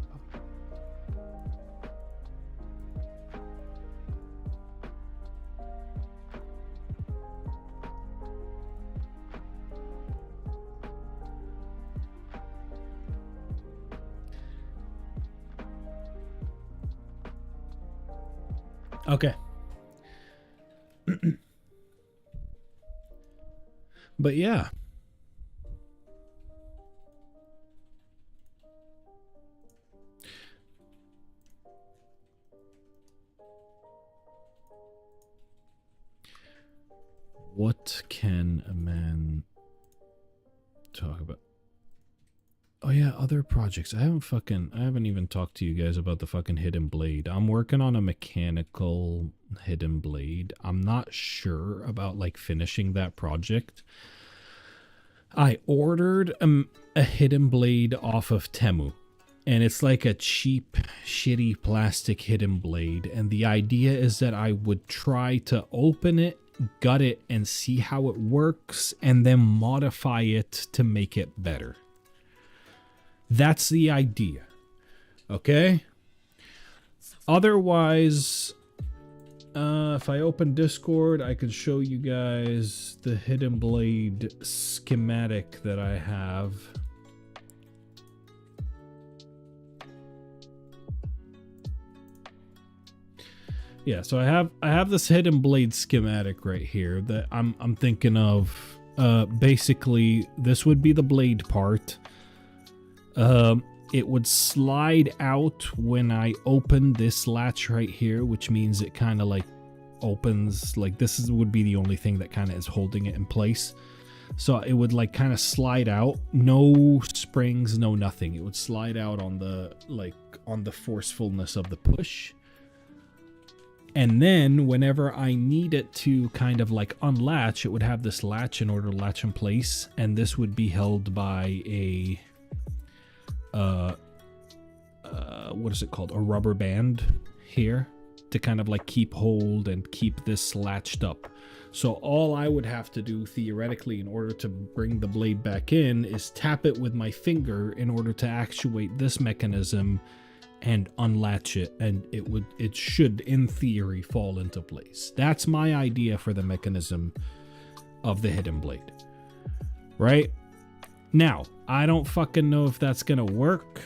Okay. But yeah. What can a man talk about? Oh yeah, other projects. I haven't even talked to you guys about the fucking hidden blade. I'm working on a mechanical hidden blade. I'm not sure about like finishing that project. I ordered a hidden blade off of Temu, and it's like a cheap, shitty plastic hidden blade. And the idea is that I would try to open it, gut it, and see how it works, and then modify it to make it better. That's the idea. Okay? Otherwise, if I open Discord, I can show you guys the hidden blade schematic that I have. Yeah, so I have this hidden blade schematic right here that I'm thinking of. Basically, this would be the blade part. It would slide out when I open this latch right here, which means it kind of like opens, like this would be the only thing that kind of is holding it in place. So it would like kind of slide out, no springs, no nothing. It would slide out on the forcefulness of the push. And then whenever I need it to kind of like unlatch, it would have this latch in order to latch in place. And this would be held by a what is it called? A rubber band here to kind of like keep hold and keep this latched up. So all I would have to do theoretically in order to bring the blade back in is tap it with my finger in order to actuate this mechanism and unlatch it, and it should in theory fall into place. That's my idea for the mechanism of the hidden blade. Right? Now, I don't fucking know if that's gonna work.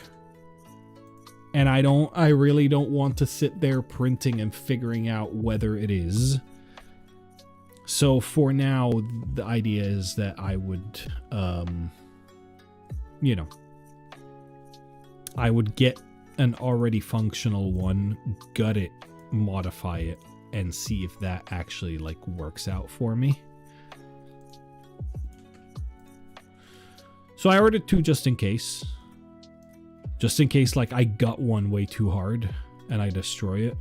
And I really don't want to sit there printing and figuring out whether it is. So for now, the idea is that I would, I would get an already functional one, gut it, modify it, and see if that actually like works out for me. So I ordered two just in case. Just in case like I gut one way too hard and I destroy it.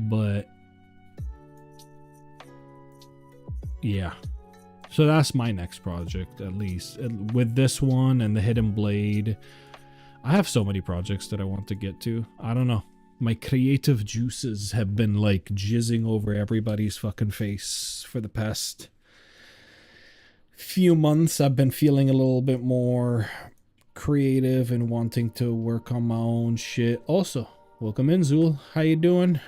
But yeah. So that's my next project, at least. With this one and the hidden blade. I have so many projects that I want to get to. I don't know. My creative juices have been like jizzing over everybody's fucking face for the past few months. I've been feeling a little bit more creative and wanting to work on my own shit. Also, welcome in, Zool. How you doing?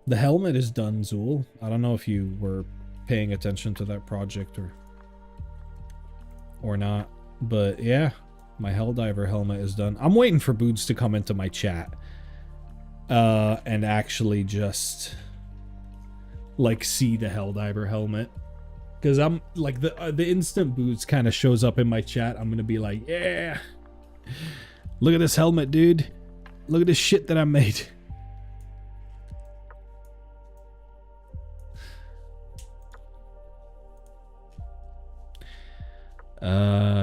The helmet is done, Zool. I don't know if you were paying attention to that project or not, but yeah, my Helldiver helmet is done. I'm waiting for Boots to come into my chat and actually just like see the Helldiver helmet, because I'm like the instant Boots kind of shows up in my chat, I'm gonna be like, yeah, look at this helmet, dude, look at this shit that I made.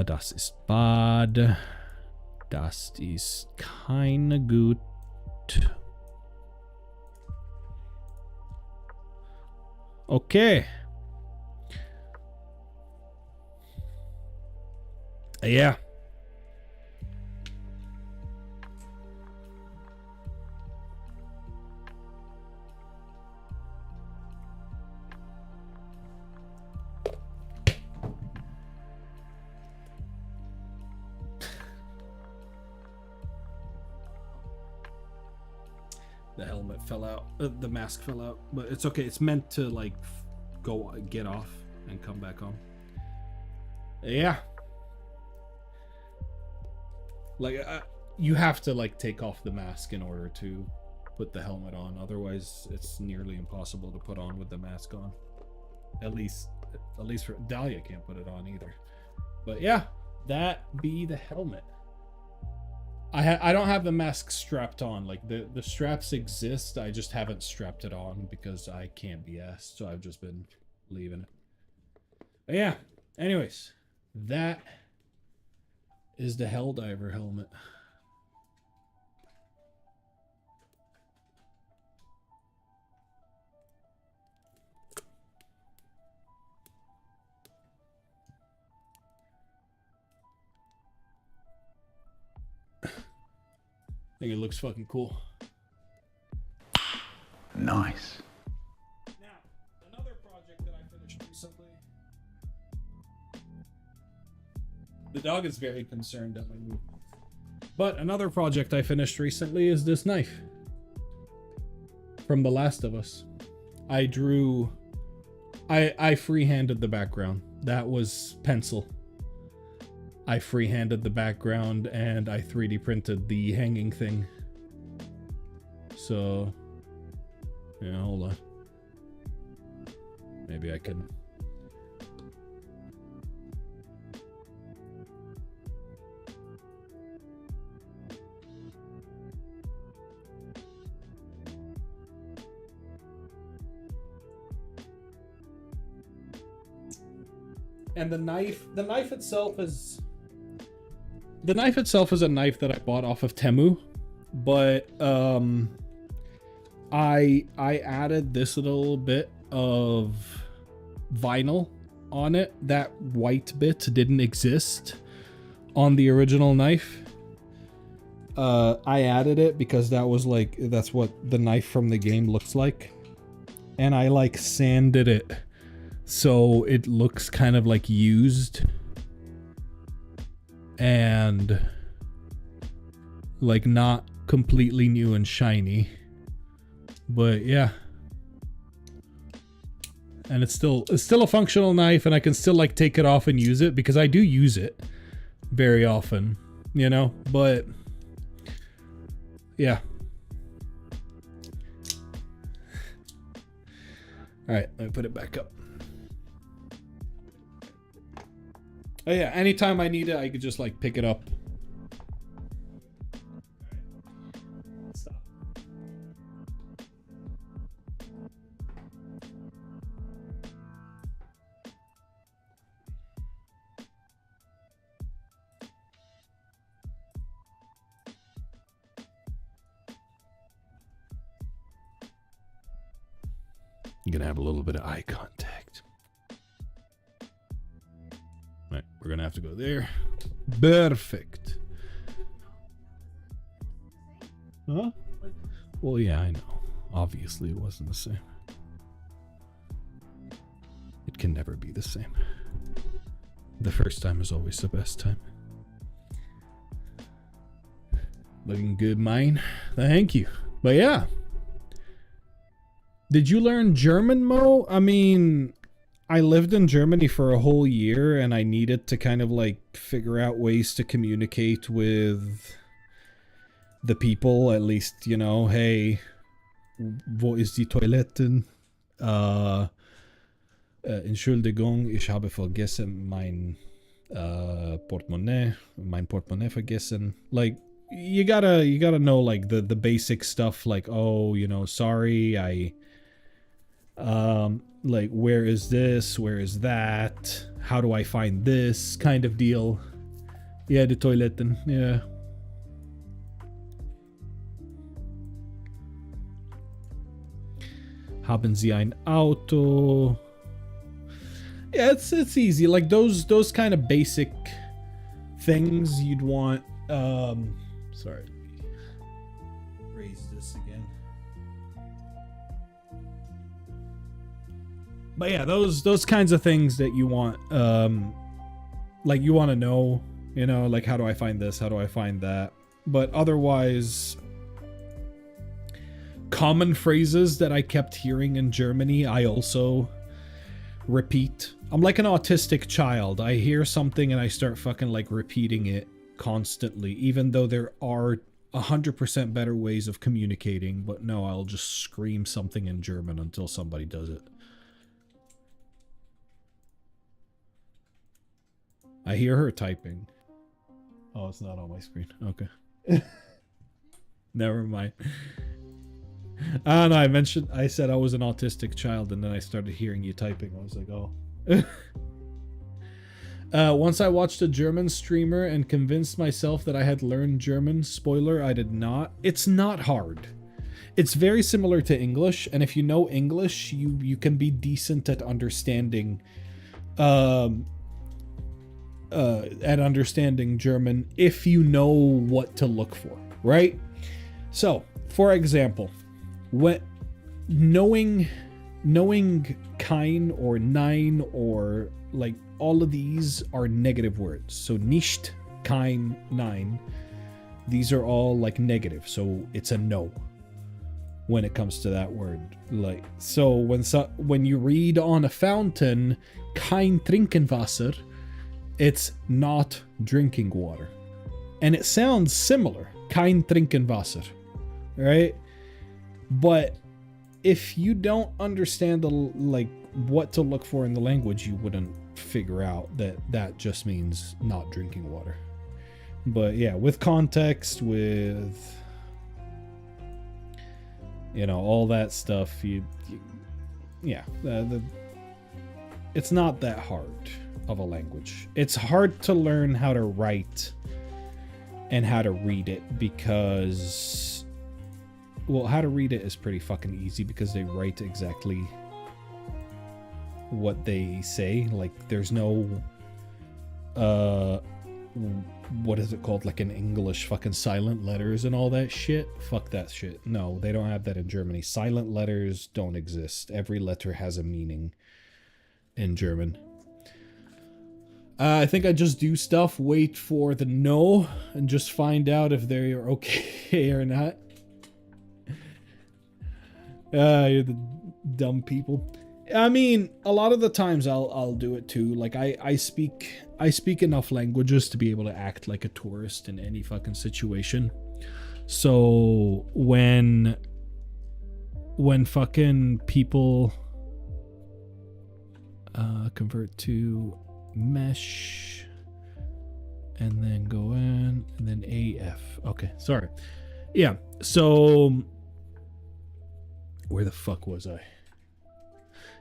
Das ist bad. Das ist keine gut. Okay. Yeah. The helmet fell out. The mask fell out, but it's okay. It's meant to like go get off and come back on. Yeah. Like you have to like take off the mask in order to put the helmet on. Otherwise, it's nearly impossible to put on with the mask on. At least for Dahlia can't put it on either. But yeah, that be the helmet. I don't have the mask strapped on. Like the straps exist, I just haven't strapped it on because I can't be asked, so I've just been leaving it. But yeah, anyways, that is the Helldiver helmet. I think it looks fucking cool. Nice. Now, another project that I finished recently. The dog is very concerned at my movement. But another project I finished recently is this knife. From The Last of Us. I freehanded the background. That was pencil. I freehanded the background and I 3D printed the hanging thing. So, yeah, hold on. Maybe I can. And the knife itself is a knife that I bought off of Temu, but I added this little bit of vinyl on it. That white bit didn't exist on the original knife. I added it because that's what the knife from the game looks like, and I like sanded it so it looks kind of like used and like not completely new and shiny, but yeah. And it's still a functional knife, and I can still like take it off and use it because I do use it very often, you know. But yeah. All right, let me put it back up. Oh yeah, anytime I need it, I could just like pick it up. Stop. You're gonna have a little bit of eye contact. Right, we're gonna have to go there. Perfect. Huh? Well, yeah, I know. Obviously, it wasn't the same. It can never be the same. The first time is always the best time. Looking good, mine. Thank you. But yeah. Did you learn German, Mo? I mean, I lived in Germany for a whole year and I needed to kind of like figure out ways to communicate with the people, at least, you know, hey, wo ist die Toiletten? Entschuldigung, ich habe vergessen mein Portemonnaie vergessen. Like, you gotta know like the basic stuff, like, oh, you know, sorry, like, where is this, where is that, how do I find this kind of deal. Yeah, the Toiletten, yeah. Haben Sie ein Auto? Yeah, it's easy. Like those kind of basic things you'd want. Sorry. Raise this again. But yeah, those kinds of things that you want. Like you want to know, you know, like how do I find this? How do I find that? But otherwise, common phrases that I kept hearing in Germany, I also repeat. I'm like an autistic child. I hear something and I start fucking like repeating it constantly, even though there are 100% better ways of communicating. But no, I'll just scream something in German until somebody does it. I hear her typing. Oh, it's not on my screen. Okay. Never mind. I don't know, I said I was an autistic child and then I started hearing you typing. I was like, oh. Once I watched a German streamer and convinced myself that I had learned German. Spoiler, I did not. It's not hard. It's very similar to English, and if you know English, you can be decent at understanding German if you know what to look for, right? So, for example, when knowing kein or nein or like all of these are negative words. So nicht, kein, nein. These are all like negative. So it's a no when it comes to that word. Like, so when you read on a fountain, kein Trinkenwasser, it's not drinking water. And it sounds similar, kein Trinkenwasser, right? But if you don't understand like what to look for in the language, you wouldn't figure out that just means not drinking water. But yeah, with context, with you know all that stuff, it's not that hard of a language. It's hard to learn how to write and how to read it because, well, how to read it is pretty fucking easy because they write exactly what they say. Like, there's no, what is it called? Like in English, fucking silent letters and all that shit. Fuck that shit. No, they don't have that in Germany. Silent letters don't exist. Every letter has a meaning in German. I think I just do stuff, wait for the no, and just find out if they're okay or not. You're the dumb people. I mean, a lot of the times I'll do it too. Like I speak enough languages to be able to act like a tourist in any fucking situation. So when fucking people convert to mesh and then go in and then AF. Okay, sorry. Yeah, so where the fuck was I?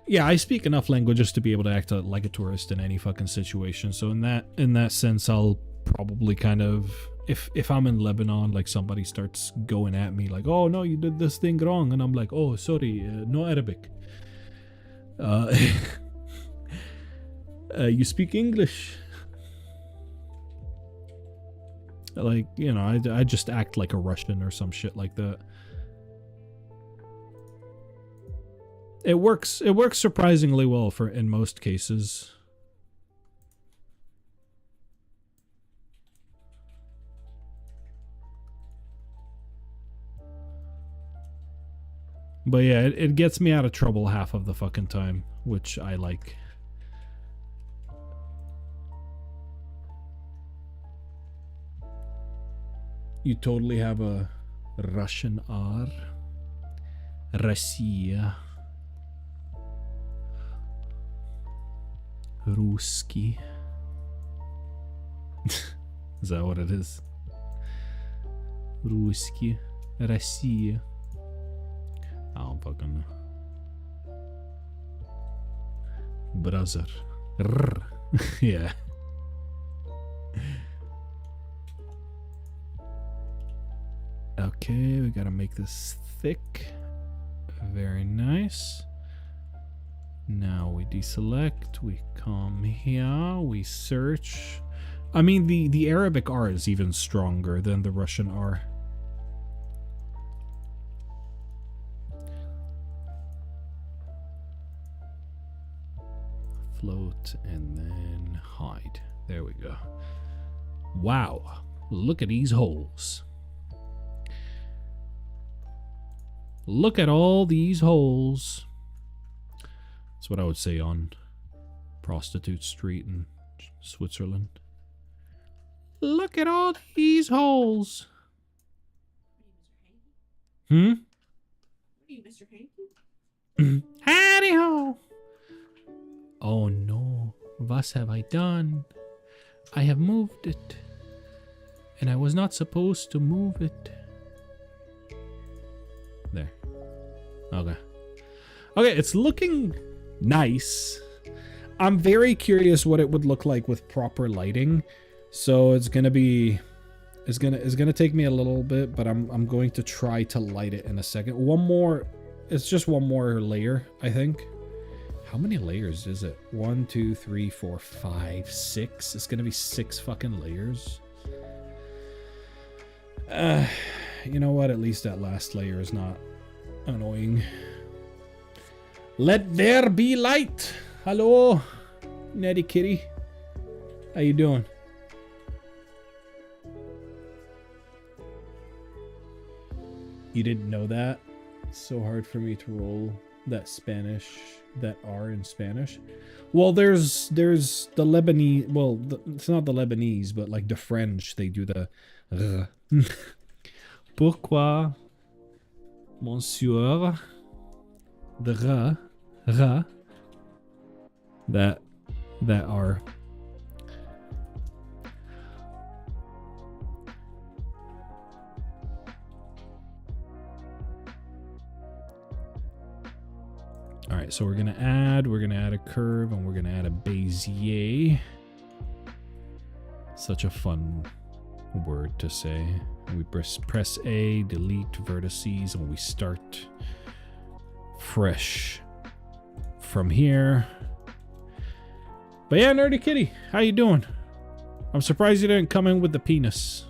Yeah, I speak enough languages to be able to act like a tourist in any fucking situation. So in that sense, I'll probably kind of, if I'm in Lebanon, like somebody starts going at me like, oh no, you did this thing wrong, and I'm like, oh sorry, no Arabic. You speak English. Like, you know, I just act like a Russian or some shit like that. It works surprisingly well for in most cases. But yeah, it gets me out of trouble half of the fucking time, which I like. You totally have a Russian R. Россия. Русский. Is that what it is? Русский. Россия. I don't fucking know. Brother. Yeah. Okay, we gotta make this thick. Very nice. Now we deselect, we come here, we search. I mean, the Arabic R is even stronger than the Russian R. Float and then hide. There we go. Wow, look at these holes. Look at all these holes. That's what I would say on Prostitute Street in Switzerland. Look at all these holes. Hmm? Mr. Hanky? Howdy ho. Oh no. Was have I done? I have moved it. And I was not supposed to move it. There. Okay. Okay, it's looking nice. I'm very curious what it would look like with proper lighting. So it's gonna take me a little bit, but I'm going to try to light it in a second. It's just one more layer, I think. How many layers is it? 1, 2, 3, 4, 5, 6. It's gonna be 6 fucking layers. You know what? At least that last layer is not annoying. Let there be light. Hello, Netty Kitty. How you doing? You didn't know that? It's so hard for me to roll that R in Spanish. Well, there's the Lebanese. Well, it's not the Lebanese, but like the French, they do the. Pourquoi, monsieur, the that R. All right, so we're gonna add a curve, and we're gonna add a Bezier. Such a fun word to say. We press A, delete vertices, and we start fresh from here. But yeah, Nerdy Kitty, how you doing? I'm surprised you didn't come in with the penis.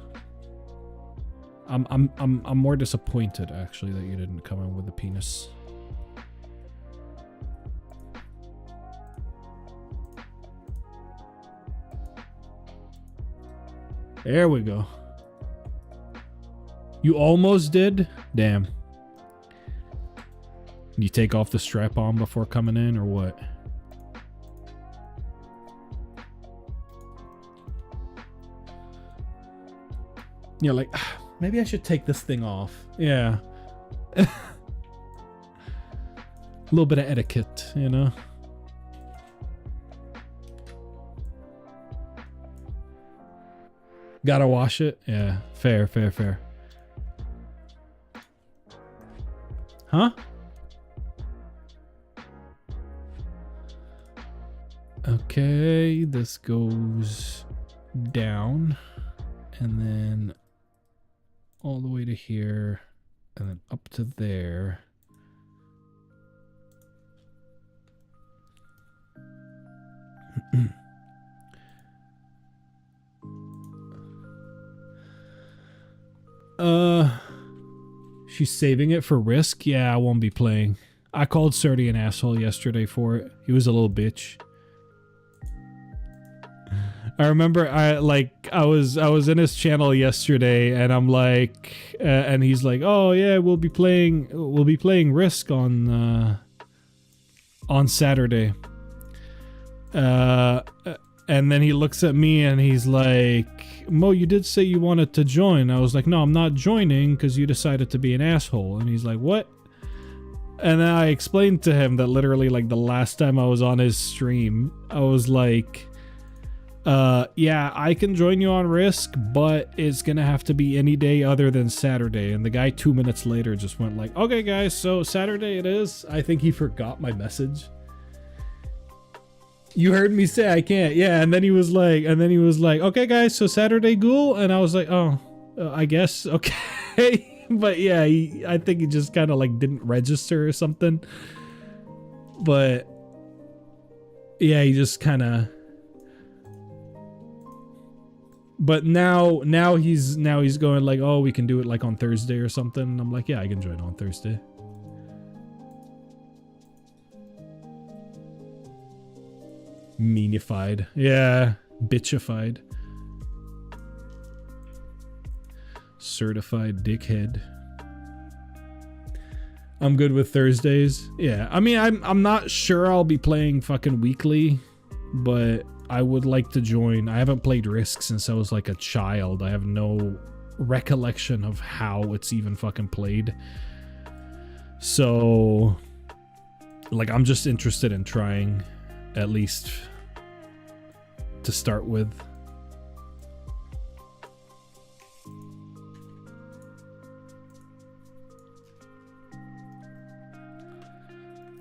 I'm more disappointed actually that you didn't come in with the penis. There we go. You almost did? Damn. You take off the strap on before coming in, or what? You're like, maybe I should take this thing off. Yeah. A little bit of etiquette, you know? Gotta wash it? Yeah. Fair. Huh? Okay, this goes down and then all the way to here and then up to there. She's saving it for Risk? Yeah, I won't be playing. I called Surdy an asshole yesterday for it. He was a little bitch. I remember I was in his channel yesterday, and I'm like, and he's like, oh yeah, we'll be playing Risk on Saturday. And then he looks at me and he's like, Mo, you did say you wanted to join. I was like, no, I'm not joining because you decided to be an asshole. And he's like, what? And then I explained to him that literally like the last time I was on his stream, I was like, yeah, I can join you on Risk, but it's gonna have to be any day other than Saturday. And the guy 2 minutes later just went like, okay guys, so Saturday it is. I think he forgot my message. You heard me say I can't. Yeah, and then he was like, okay guys, so Saturday ghoul? And I was like, oh, I guess, okay. But yeah, I think he just kind of like didn't register or something. But yeah, he just kind of. But now he's going like, oh, we can do it like on Thursday or something. And I'm like, yeah, I can join on Thursday. Meanified. Yeah. Bitchified. Certified dickhead. I'm good with Thursdays. Yeah. I mean, I'm not sure I'll be playing fucking weekly, but I would like to join. I haven't played Risk since I was like a child. I have no recollection of how it's even fucking played. So, like, I'm just interested in trying, at least to start with.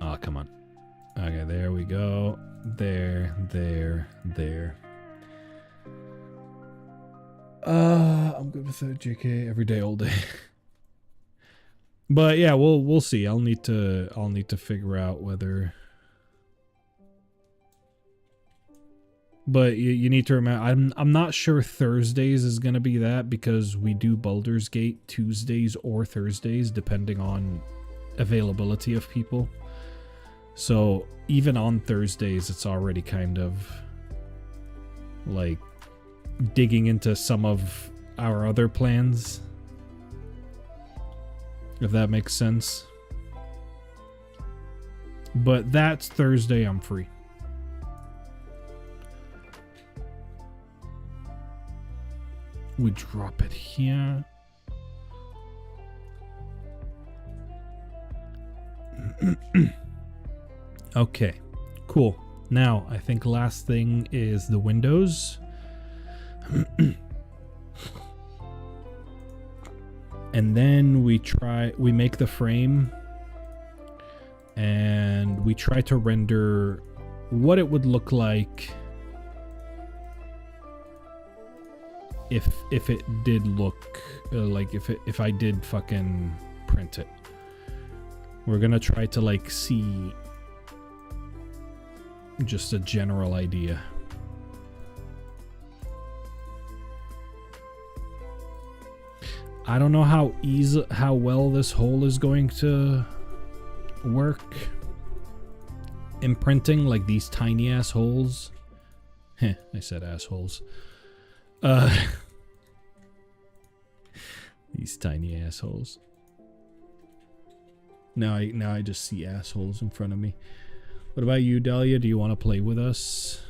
Oh, come on. Okay, there we go. There. I'm good with that, JK. Every day, all day. But yeah, we'll see. I'll need to figure out whether. But you need to remember, I'm not sure Thursdays is gonna be that, because we do Baldur's Gate Tuesdays or Thursdays depending on availability of people. So even on Thursdays, it's already kind of like digging into some of our other plans, if that makes sense. But that's Thursday, I'm free. We drop it here. Okay, cool. Now, I think last thing is the windows. And then we make the frame and we try to render what it would look like if it did look like if I did fucking print it. We're gonna try to like see just a general idea. I don't know how well this hole is going to work in printing, like these tiny ass holes. Heh, I said assholes. These tiny assholes. Now I just see assholes in front of me. What about you, Dahlia? Do you want to play with us?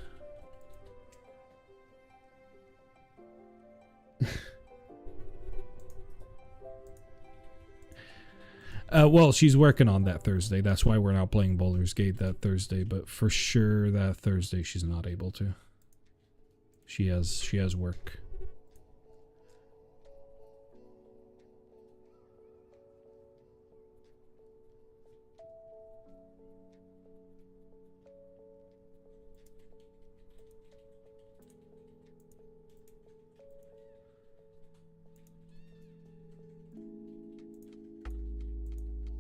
Well, she's working on that Thursday. That's why we're not playing Baldur's Gate that Thursday. But for sure, that Thursday she's not able to. She has work.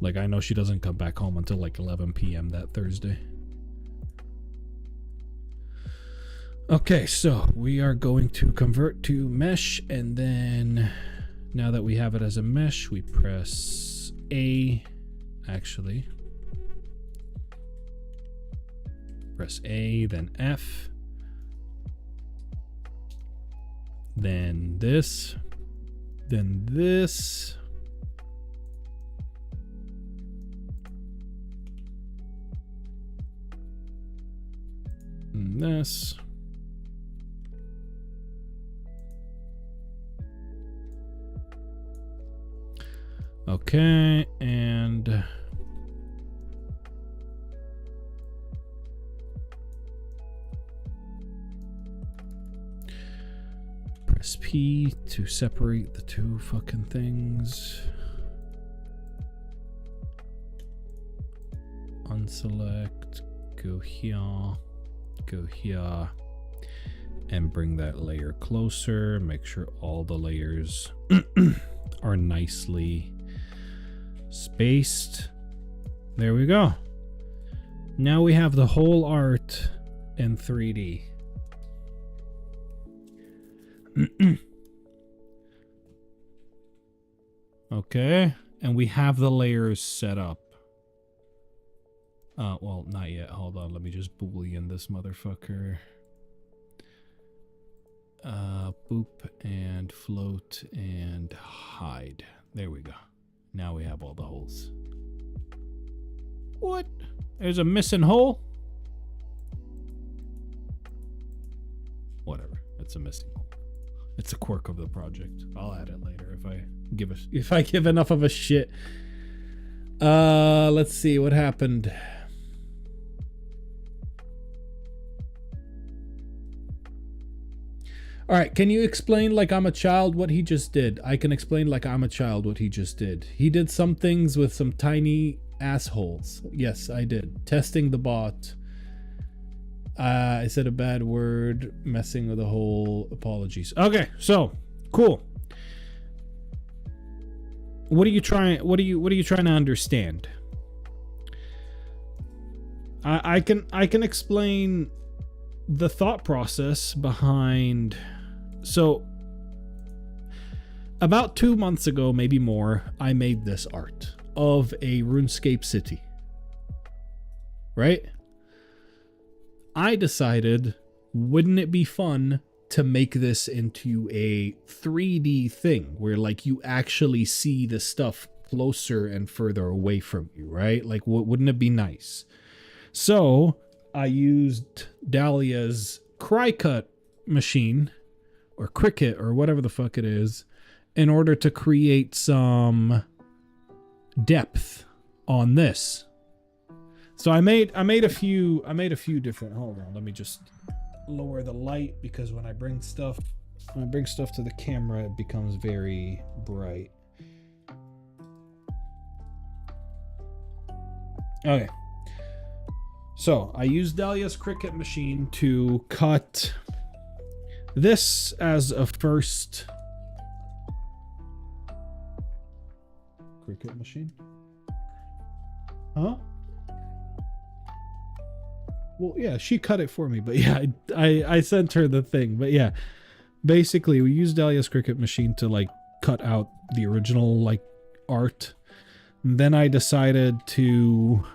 Like, I know she doesn't come back home until like 11 p.m. that Thursday. Okay, so we are going to convert to mesh, and then now that we have it as a mesh, we press A. Actually, press A, then F. then this, then this. And this. Okay, and press P to separate the two fucking things. Unselect, go here, and bring that layer closer. Make sure all the layers are nicely spaced. There we go. Now we have the whole art in 3D. Okay, and we have the layers set up. Well, not yet. Hold on, let me just boolean this motherfucker. Boop and float and hide. There we go. Now we have all the holes. What? There's a missing hole? Whatever. It's a missing hole. It's a quirk of the project. I'll add it later if I give enough of a shit. Let's see what happened. All right, can you explain like I'm a child what he just did? I can explain like I'm a child what he just did. He did some things with some tiny assholes. Yes, I did. Testing the bot. I said a bad word, messing with the whole apologies. Okay, so cool. What are you trying to understand? I can explain the thought process behind. So about 2 months ago, maybe more, I made this art of a RuneScape city. Right? I decided, wouldn't it be fun to make this into a 3D thing where like you actually see the stuff closer and further away from you, right? Like wouldn't it be nice? So I used Dahlia's Crycut machine or Cricut or whatever the fuck it is in order to create some depth on this. So I made a few different. Hold on, let me just lower the light because when I bring stuff to the camera, it becomes very bright. Okay. So I used Dahlia's Cricut machine to cut this as a first. Cricut machine? Huh? Well, yeah, she cut it for me, but yeah, I sent her the thing. But yeah, basically we used Dahlia's Cricut machine to like cut out the original like art. And then I decided to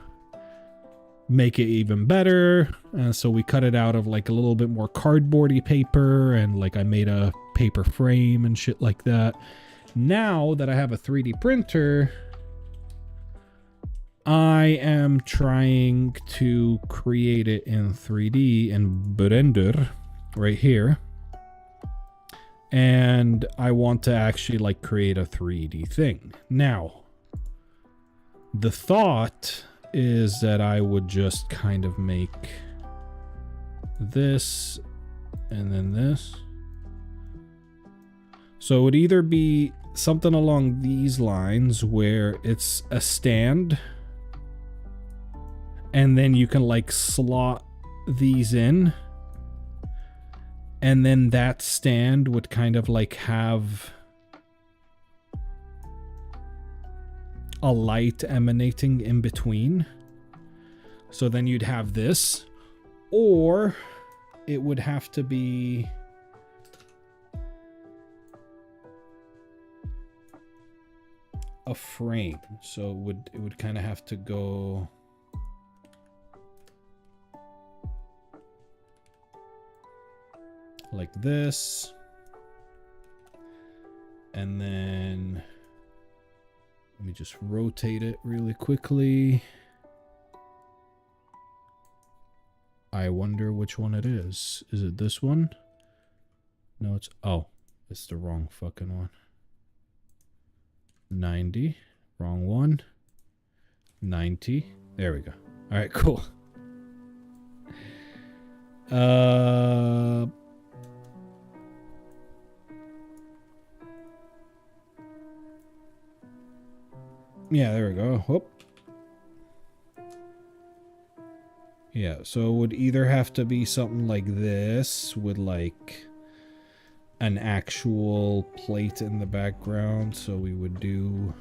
make it even better. So we cut it out of like a little bit more cardboardy paper, and like I made a paper frame and shit like that. Now that I have a 3D printer, I am trying to create it in 3D in Blender right here. And I want to actually like create a 3D thing. Now, the thought is that I would just kind of make this and then this. So it would either be something along these lines where it's a stand, and then you can like slot these in, and then that stand would kind of like have a light emanating in between. So then you'd have this, or it would have to be a frame. So it would kind of have to go like this, And then let me just rotate it really quickly. I wonder which one it is. Is it this one? No, it's... Oh, it's the wrong fucking one. 90. Wrong one. 90. There we go. All right, cool. Yeah, there we go. Whoop. Yeah, so it would either have to be something like this with like an actual plate in the background. So we would do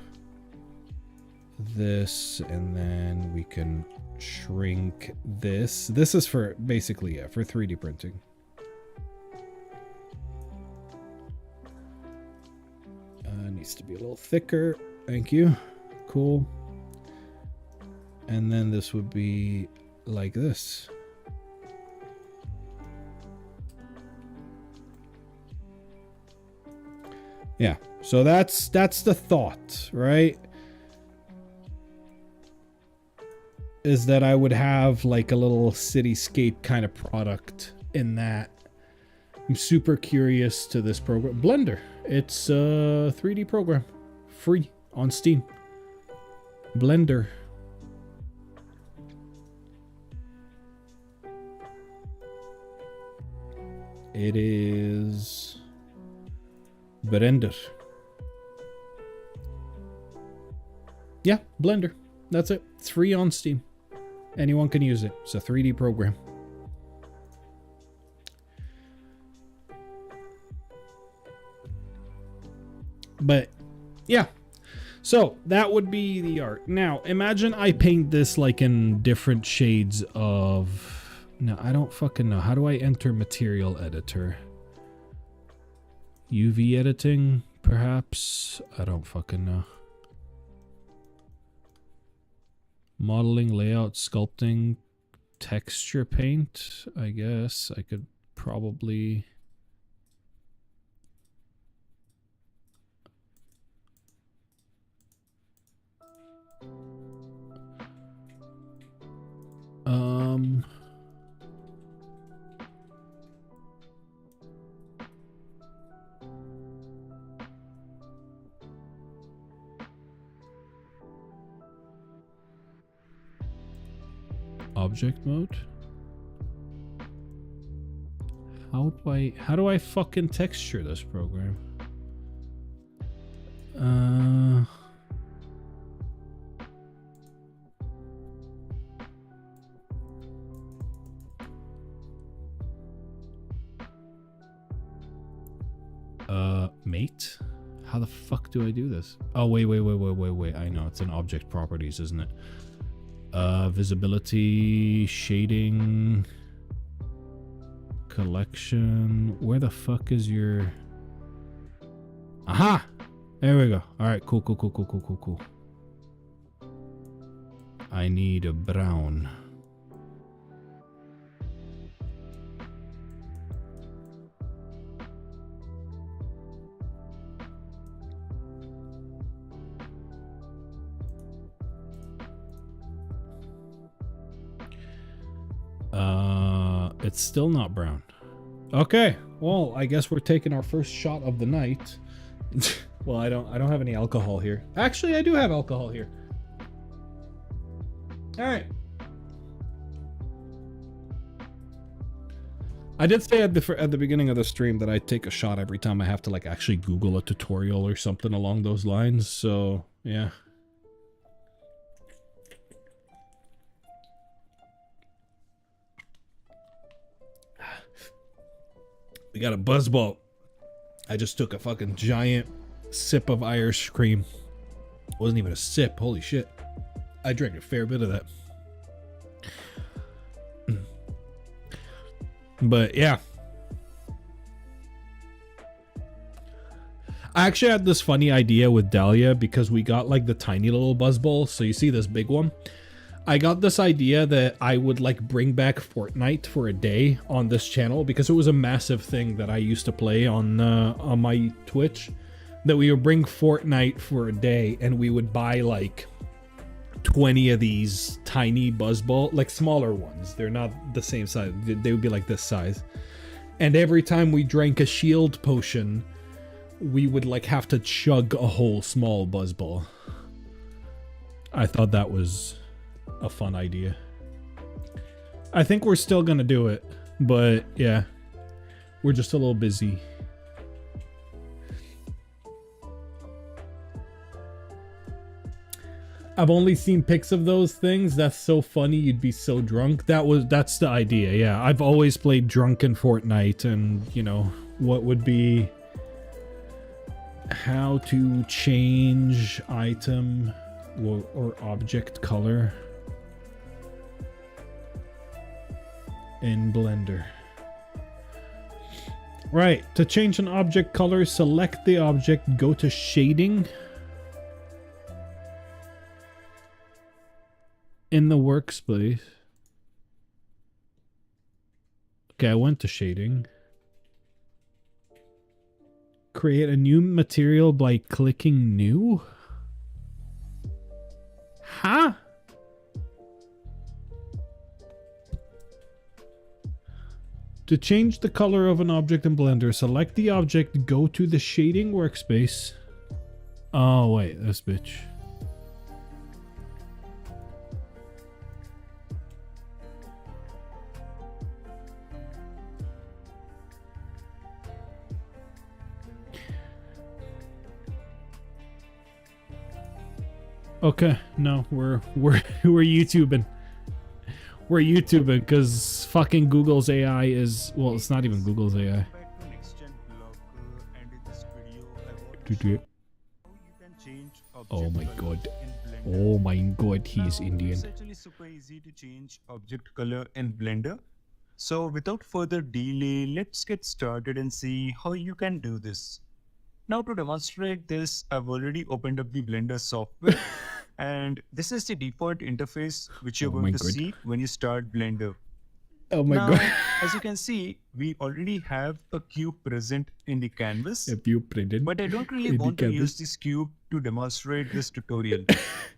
this and then we can shrink this. This is for basically, yeah, for 3D printing. Needs to be a little thicker. Thank you. Cool. And then this would be like this. Yeah, so that's the thought, right? Is that I would have like a little cityscape kind of product in that. I'm super curious to this program. Blender. It's a 3D program. Free on Steam. Blender. It is Blender. Yeah, Blender. That's it. It's free on Steam. Anyone can use it. It's a 3D program. But yeah, so that would be the art. Now imagine I paint this like in different shades of... No, I don't fucking know. How do I enter material editor? UV editing, perhaps? I don't fucking know. Modeling, layout, sculpting, texture paint, I guess. I could probably... Object mode. How do I fucking texture this program? Mate? How the fuck do I do this? Oh, wait. I know, it's in object properties, isn't it? Visibility, shading, collection. Where the fuck is your... Aha! There we go. Alright, cool. I need a brown. It's still not brown. Okay, well, I guess we're taking our first shot of the night. Well, I don't have any alcohol here. Actually, I do have alcohol here. All right. I did say at the beginning of the stream that I take a shot every time I have to like actually Google a tutorial or something along those lines. So, yeah. We got a buzzball. I just took a fucking giant sip of Irish cream. It wasn't even a sip. Holy shit. I drank a fair bit of that. But yeah. I actually had this funny idea with Dahlia because we got like the tiny little buzzball. So you see this big one? I got this idea that I would like bring back Fortnite for a day on this channel because it was a massive thing that I used to play on my Twitch. that we would bring Fortnite for a day, and we would buy like 20 of these tiny buzzball, like smaller ones. They're not the same size. They would be like this size. And every time we drank a shield potion, we would like have to chug a whole small buzzball. I thought that was a fun idea. I think we're still gonna do it, but yeah, we're just a little busy. I've only seen pics of those things. That's so funny. You'd be so drunk. That's the idea. Yeah, I've always played drunken Fortnite, and you know what would be how to change item or object color in Blender. Right, to change an object color, select the object, go to shading in the workspace. Okay, I went to shading. Create a new material by clicking new? Huh? To change the color of an object in Blender, select the object, go to the shading workspace. Oh, wait, this bitch. Okay, no, we're YouTubing. We're YouTubing because fucking Google's AI is, well, it's not even Google's AI. Oh my god. Oh my god, he's Indian. It's actually super easy to change object color in Blender. So without further delay, let's get started and see how you can do this. Now to demonstrate this, I've already opened up the Blender software and this is the default interface which you're going to see when you start Blender. Oh my Now, god. as you can see, we already have a cube present in the canvas, but I don't really want to use this cube to demonstrate this tutorial.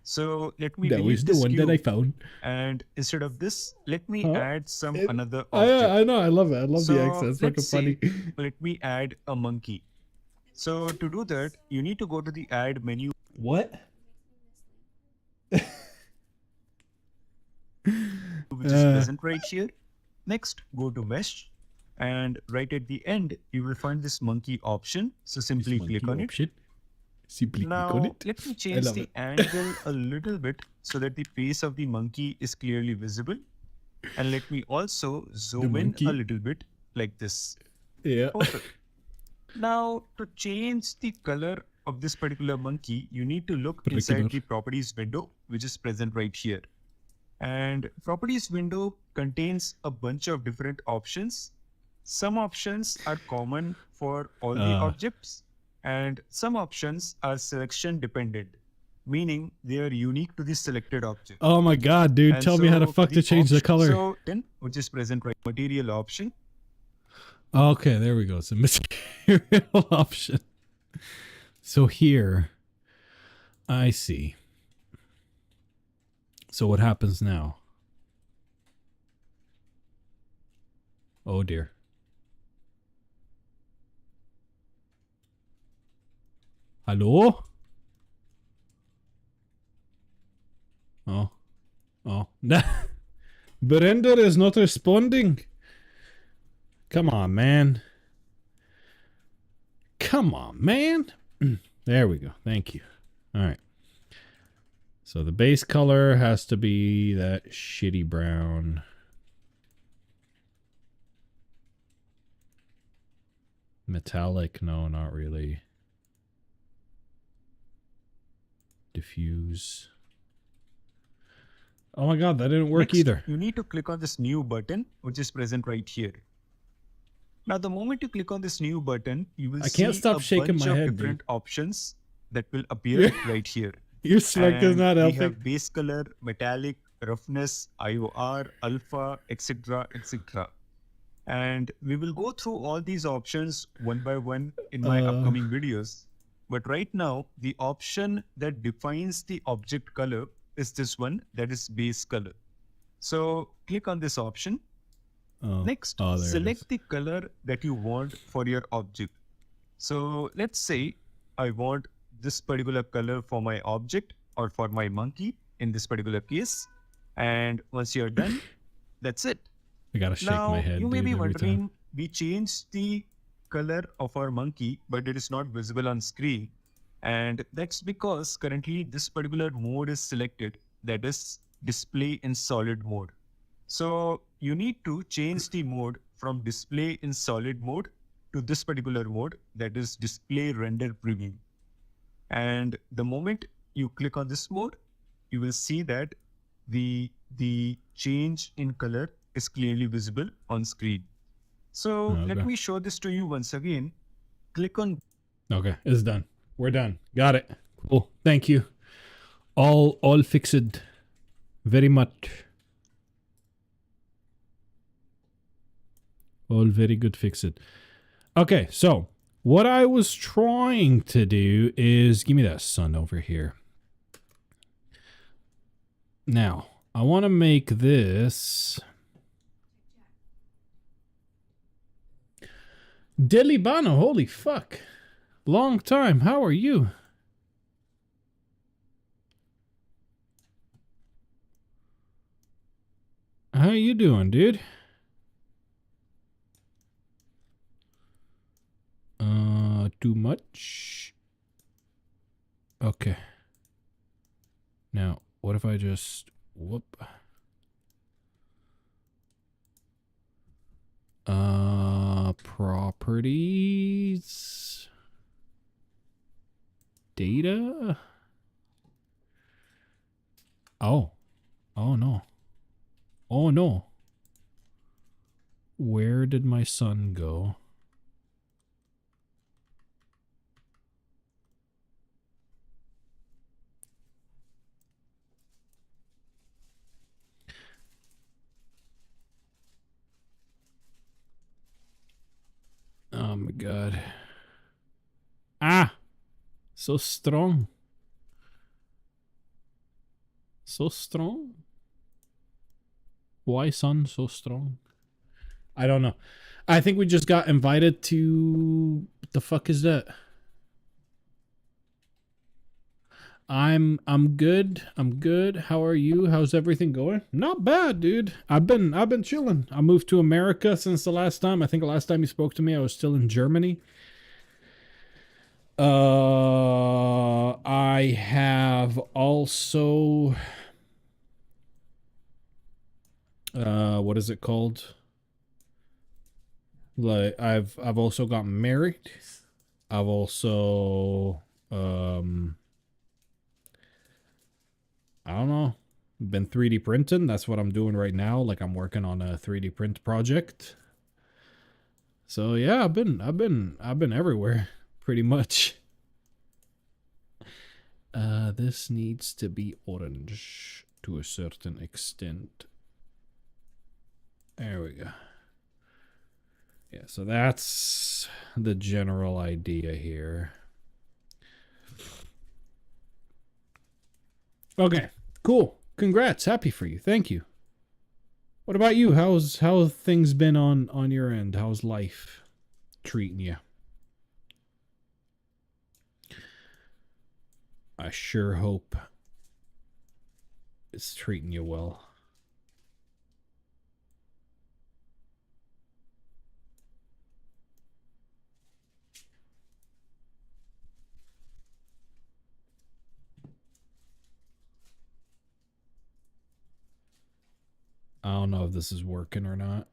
So let me delete this cube, that I found. and instead of this, let me add some another I object. know, I love it. I love So the accent. It's fucking funny. Let me add a monkey. So to do that, you need to go to the add menu. What? Which is present right here. Next, go to mesh, and right at the end, you will find this monkey option. So simply click on it. Simply Now, click on it. let me change the angle a little bit so that the face of the monkey is clearly visible. And let me also zoom in a little bit like this. Yeah. Perfect. Now, to change the color of this particular monkey, you need to look inside the properties window, which is present right here. And properties window contains a bunch of different options. Some options are common for all the objects, and some options are selection dependent, meaning they are unique to the selected object. Oh my god, dude, And tell me how to so fuck to change the color. So then, which is present right, material option. Okay, there we go. It's a material option. So here, I see. So what happens now? Oh dear. Hello? Oh. Oh. Brenda is not responding. Come on, man. Come on, man. There we go. Thank you. All right. So the base color has to be that shitty brown. Metallic, no, not really. Diffuse. Oh my god, that didn't work Next, either. You need to click on this new button, which is present right here. Now, the moment you click on this new button, you will see can't stop a shaking bunch my of head, different dude. options that will appear right here. Your smirk is not We helping. have base color, metallic, roughness, IOR, alpha, etc., etc. And we will go through all these options one by one in my upcoming videos. But right now, the option that defines the object color is this one, that is base color. So click on this option. Next, there it is. select the color that you want for your object. So let's say I want this particular color for my object or for my monkey in this particular case. And once you're done, that's it. I gotta shake my head. You may dude, be every wondering, time. we changed the color of our monkey, but it is not visible on screen. And that's because currently this particular mode is selected, that is display in solid mode. So you need to change the mode from display in solid mode to this particular mode, that is display render preview. And the moment you click on this mode, you will see that the change in color is clearly visible on screen. So let me show this to you once again. Click on. Okay, it's done. We're done. Got it. Cool. Thank you. All fixed. Very much. All very good fixed. Okay, so what I was trying to do is give me that sun over here. Now, I want to make this Delibano, holy fuck. Long time. How are you? How you doing, dude? Too much? Okay. Now, what if I just whoop? Properties. Data. Oh. Oh no. Oh no. Where did my son go? Oh my god. Ah! So strong. So strong? Why son so strong? I don't know. I think we just got invited to... What the fuck is that? I'm good. I'm good. How are you? How's everything going? Not bad, dude. I've been chilling. I moved to America since the last time. I think the last time you spoke to me, I was still in Germany. I have also what is it called? Like I've also gotten married. I've also I don't know, been 3D printing. That's what I'm doing right now. Like I'm working on a 3D print project. So yeah, I've been everywhere pretty much. This needs to be orange to a certain extent. There we go. Yeah, so that's the general idea here. Okay, cool. Congrats. Happy for you. Thank you. What about you? How things been on your end? How's life treating you? I sure hope it's treating you well. I don't know if this is working or not.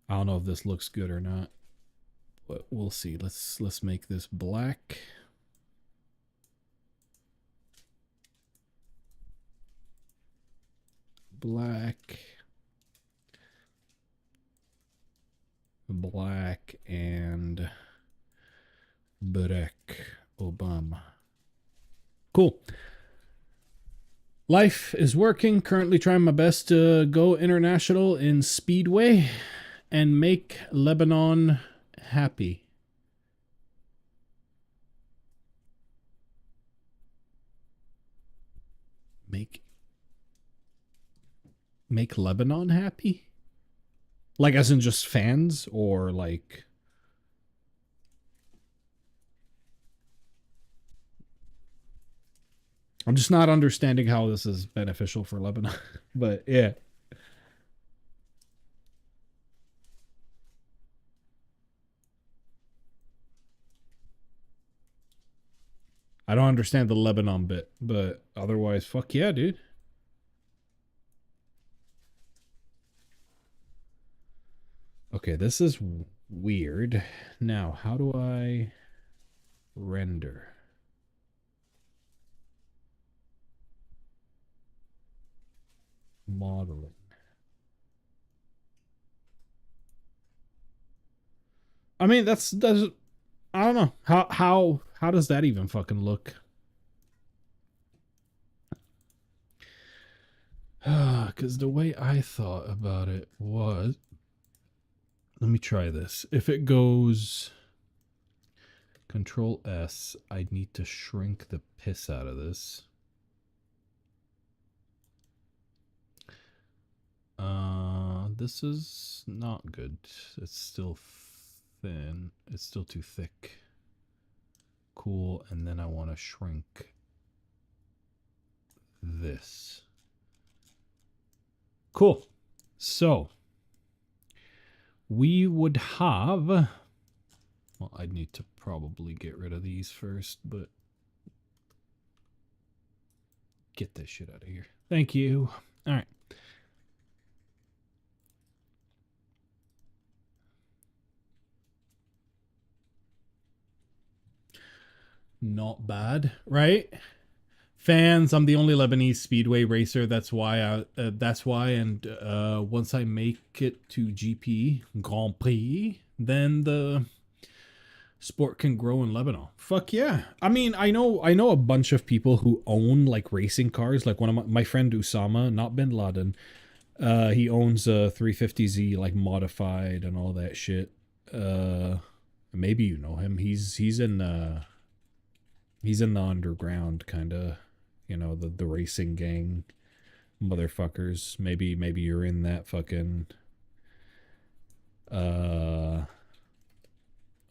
I don't know if this looks good or not. But we'll see. Let's make this black. Black. Black and Barack Obama. Cool. Life is working. Currently trying my best to go international in Speedway and make Lebanon happy. make Lebanon happy? Like, as in just fans, or like... I'm just not understanding how this is beneficial for Lebanon. But yeah. I don't understand the Lebanon bit, but otherwise, fuck yeah, dude. Okay, this is weird. Now, how do I render? Modeling. I mean, that's I don't know. How does that even fucking look? Because the way I thought about it was, let me try this. If it goes Control S, I need to shrink the piss out of this. This is not good. It's still thin. It's still too thick. Cool. And then I want to shrink this. Cool. So we would have, well, I'd need to probably get rid of these first, but get this shit out of here. Thank you. All right. Not bad, right? Fans, I'm the only Lebanese speedway racer. That's why and once I make it to GP Grand Prix, then the sport can grow in Lebanon. Fuck yeah. I mean, I know a bunch of people who own like racing cars, like one of my friend Usama, not Bin Laden. He owns a 350Z like modified and all that shit. Maybe you know him. He's in the underground kind of, you know, the racing gang motherfuckers. Maybe you're in that fucking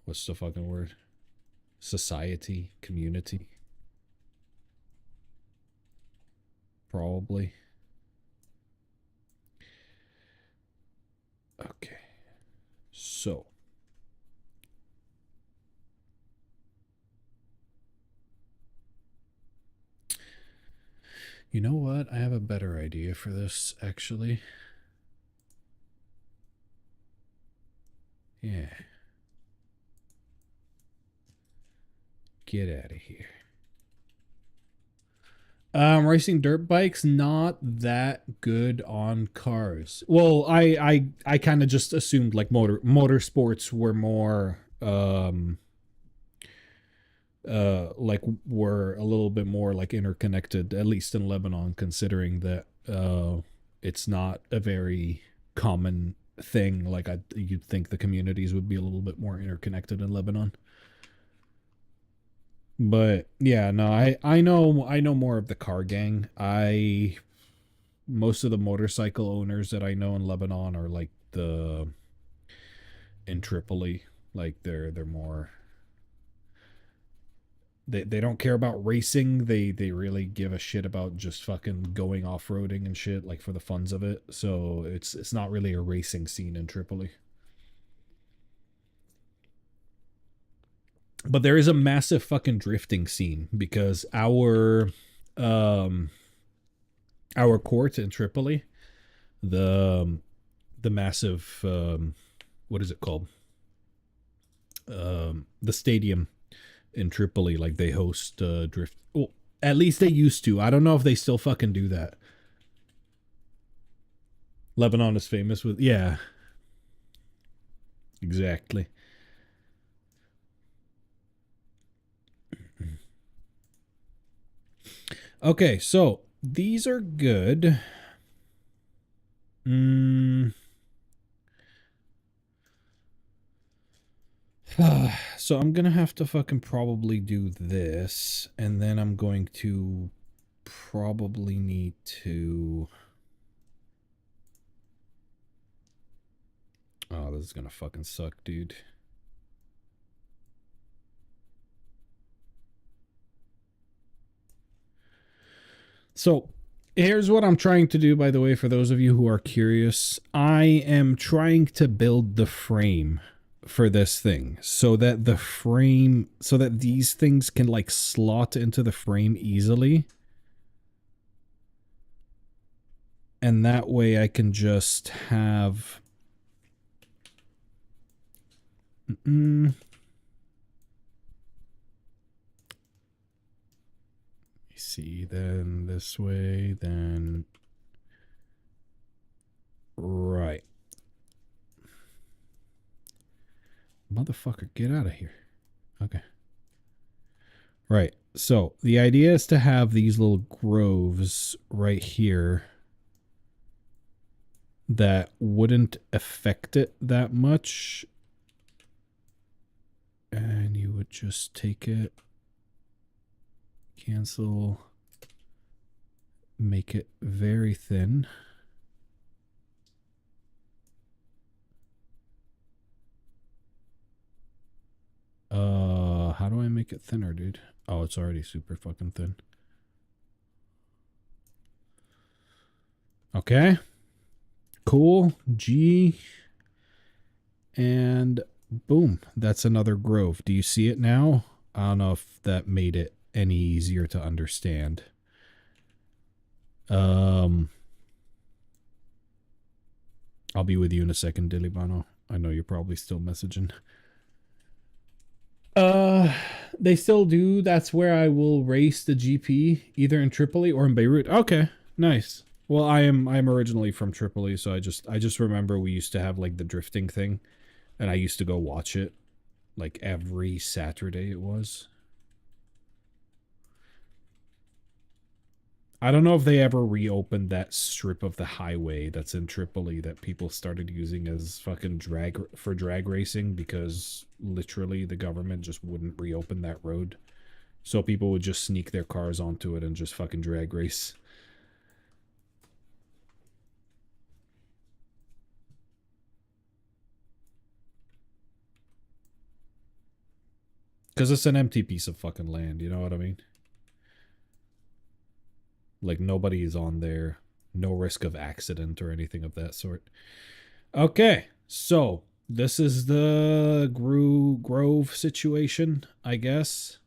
what's the fucking word? Society, community. Probably. Okay. So you know what? I have a better idea for this, actually. Yeah. Get out of here. Racing dirt bikes, not that good on cars. Well, I kind of just assumed like motorsports were more like were a little bit more like interconnected, at least in Lebanon, considering that it's not a very common thing. Like you'd think the communities would be a little bit more interconnected in Lebanon. But yeah, no, I know more of the car gang. Most of the motorcycle owners that I know in Lebanon are like in Tripoli. Like they're more, they don't care about racing. They really give a shit about just fucking going off-roading and shit, like for the funs of it. So it's not really a racing scene in Tripoli. But there is a massive fucking drifting scene because our court in Tripoli, the massive what is it called? The stadium in Tripoli, like they host drift. Well, at least they used to. I don't know if they still fucking do that. Lebanon is famous with, yeah. Exactly. Okay, so these are good. So I'm gonna have to fucking probably do this, and then I'm going to probably need to this is gonna fucking suck, dude. So, here's what I'm trying to do, by the way, for those of you who are curious. I am trying to build the frame for this thing so that these things can like slot into the frame easily. And that way I can just have... see, then this way, then right. Motherfucker, get out of here. Okay. Right. So the idea is to have these little groves right here that wouldn't affect it that much. And you would just take it, cancel, make it very thin. How do I make it thinner, dude? Oh, it's already super fucking thin. Okay. Cool. G. And boom. That's another grove. Do you see it now? I don't know if that made it any easier to understand. I'll be with you in a second, Dilibano. I know you're probably still messaging. They still do. That's where I will race the GP, either in Tripoli or in Beirut. Okay, nice. Well, I'm originally from Tripoli, so I just remember we used to have like the drifting thing, and I used to go watch it like every Saturday it was. I don't know if they ever reopened that strip of the highway that's in Tripoli that people started using as fucking drag racing, because literally the government just wouldn't reopen that road. So people would just sneak their cars onto it and just fucking drag race. Because it's an empty piece of fucking land, you know what I mean? Like, nobody is on there. No risk of accident or anything of that sort. Okay, so this is the grove situation, I guess.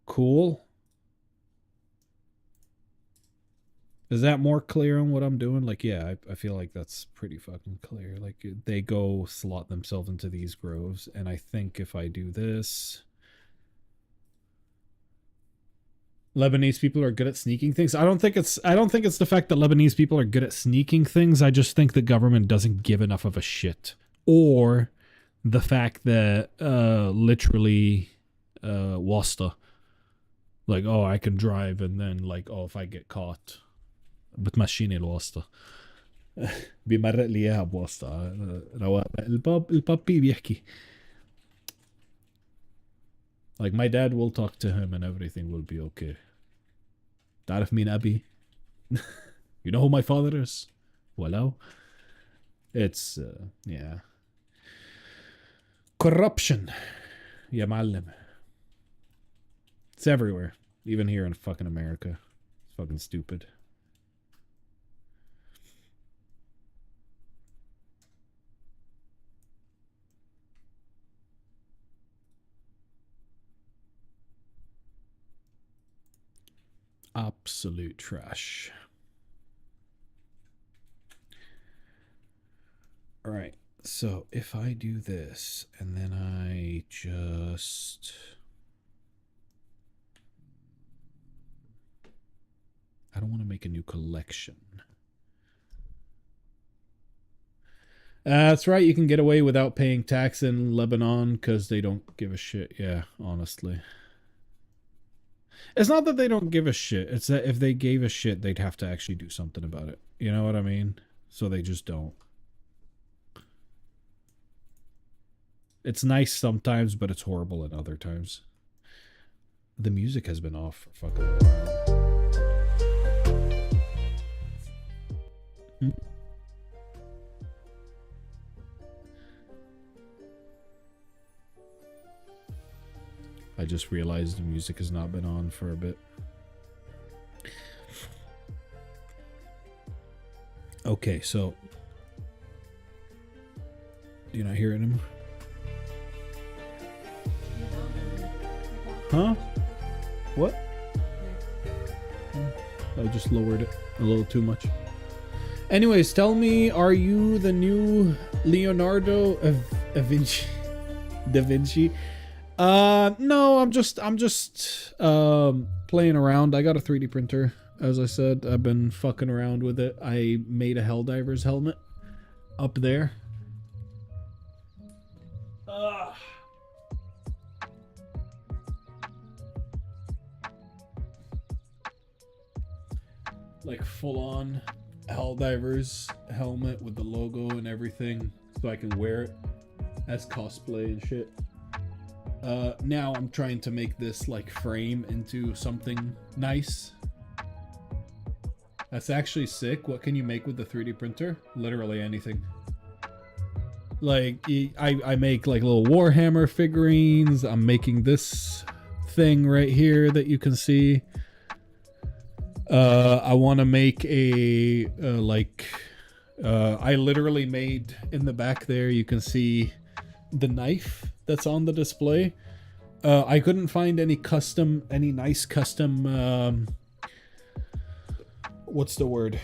Cool. Is that more clear on what I'm doing? Like, yeah, I feel like that's pretty fucking clear. Like, they go slot themselves into these groves, and I think if I do this... Lebanese people are good at sneaking things. I don't think it's the fact that Lebanese people are good at sneaking things. I just think the government doesn't give enough of a shit. Or the fact that literally wasta. Like, oh, I can drive, and then like, oh, if I get caught, بتمشيني الواسطة. بيمرق لي اياها بواسطة. رواق البابي بيحكي. Like, my dad will talk to him and everything will be okay. تعرف مين أبي? You know who my father is? ولو. It's, yeah. Corruption. يا معلم. It's everywhere. Even here in fucking America. It's fucking stupid. Absolute trash. All right. So if I do this and then I just... I don't want to make a new collection. That's right. You can get away without paying tax in Lebanon because they don't give a shit. Yeah, honestly. It's not that they don't give a shit. It's that if they gave a shit, they'd have to actually do something about it. You know what I mean? So they just don't. It's nice sometimes, but it's horrible at other times. The music has been off for fucking a while. I just realized the music has not been on for a bit. Okay, so do you not hear it anymore? Huh? What? I just lowered it a little too much. Anyways, tell me, are you the new Leonardo da Vinci? Da Vinci? No, I'm just playing around. I got a 3D printer, as I said. I've been fucking around with it. I made a Helldiver's helmet up there. Like full-on Helldiver's helmet with the logo and everything, so I can wear it as cosplay and shit. Now I'm trying to make this like frame into something nice. That's actually sick. What can you make with the 3D printer? Literally anything. Like, I make like little Warhammer figurines. I'm making this thing right here that you can see. I want to make a, I literally made in the back there, you can see the knife that's on the display. I couldn't find any nice custom, what's the word?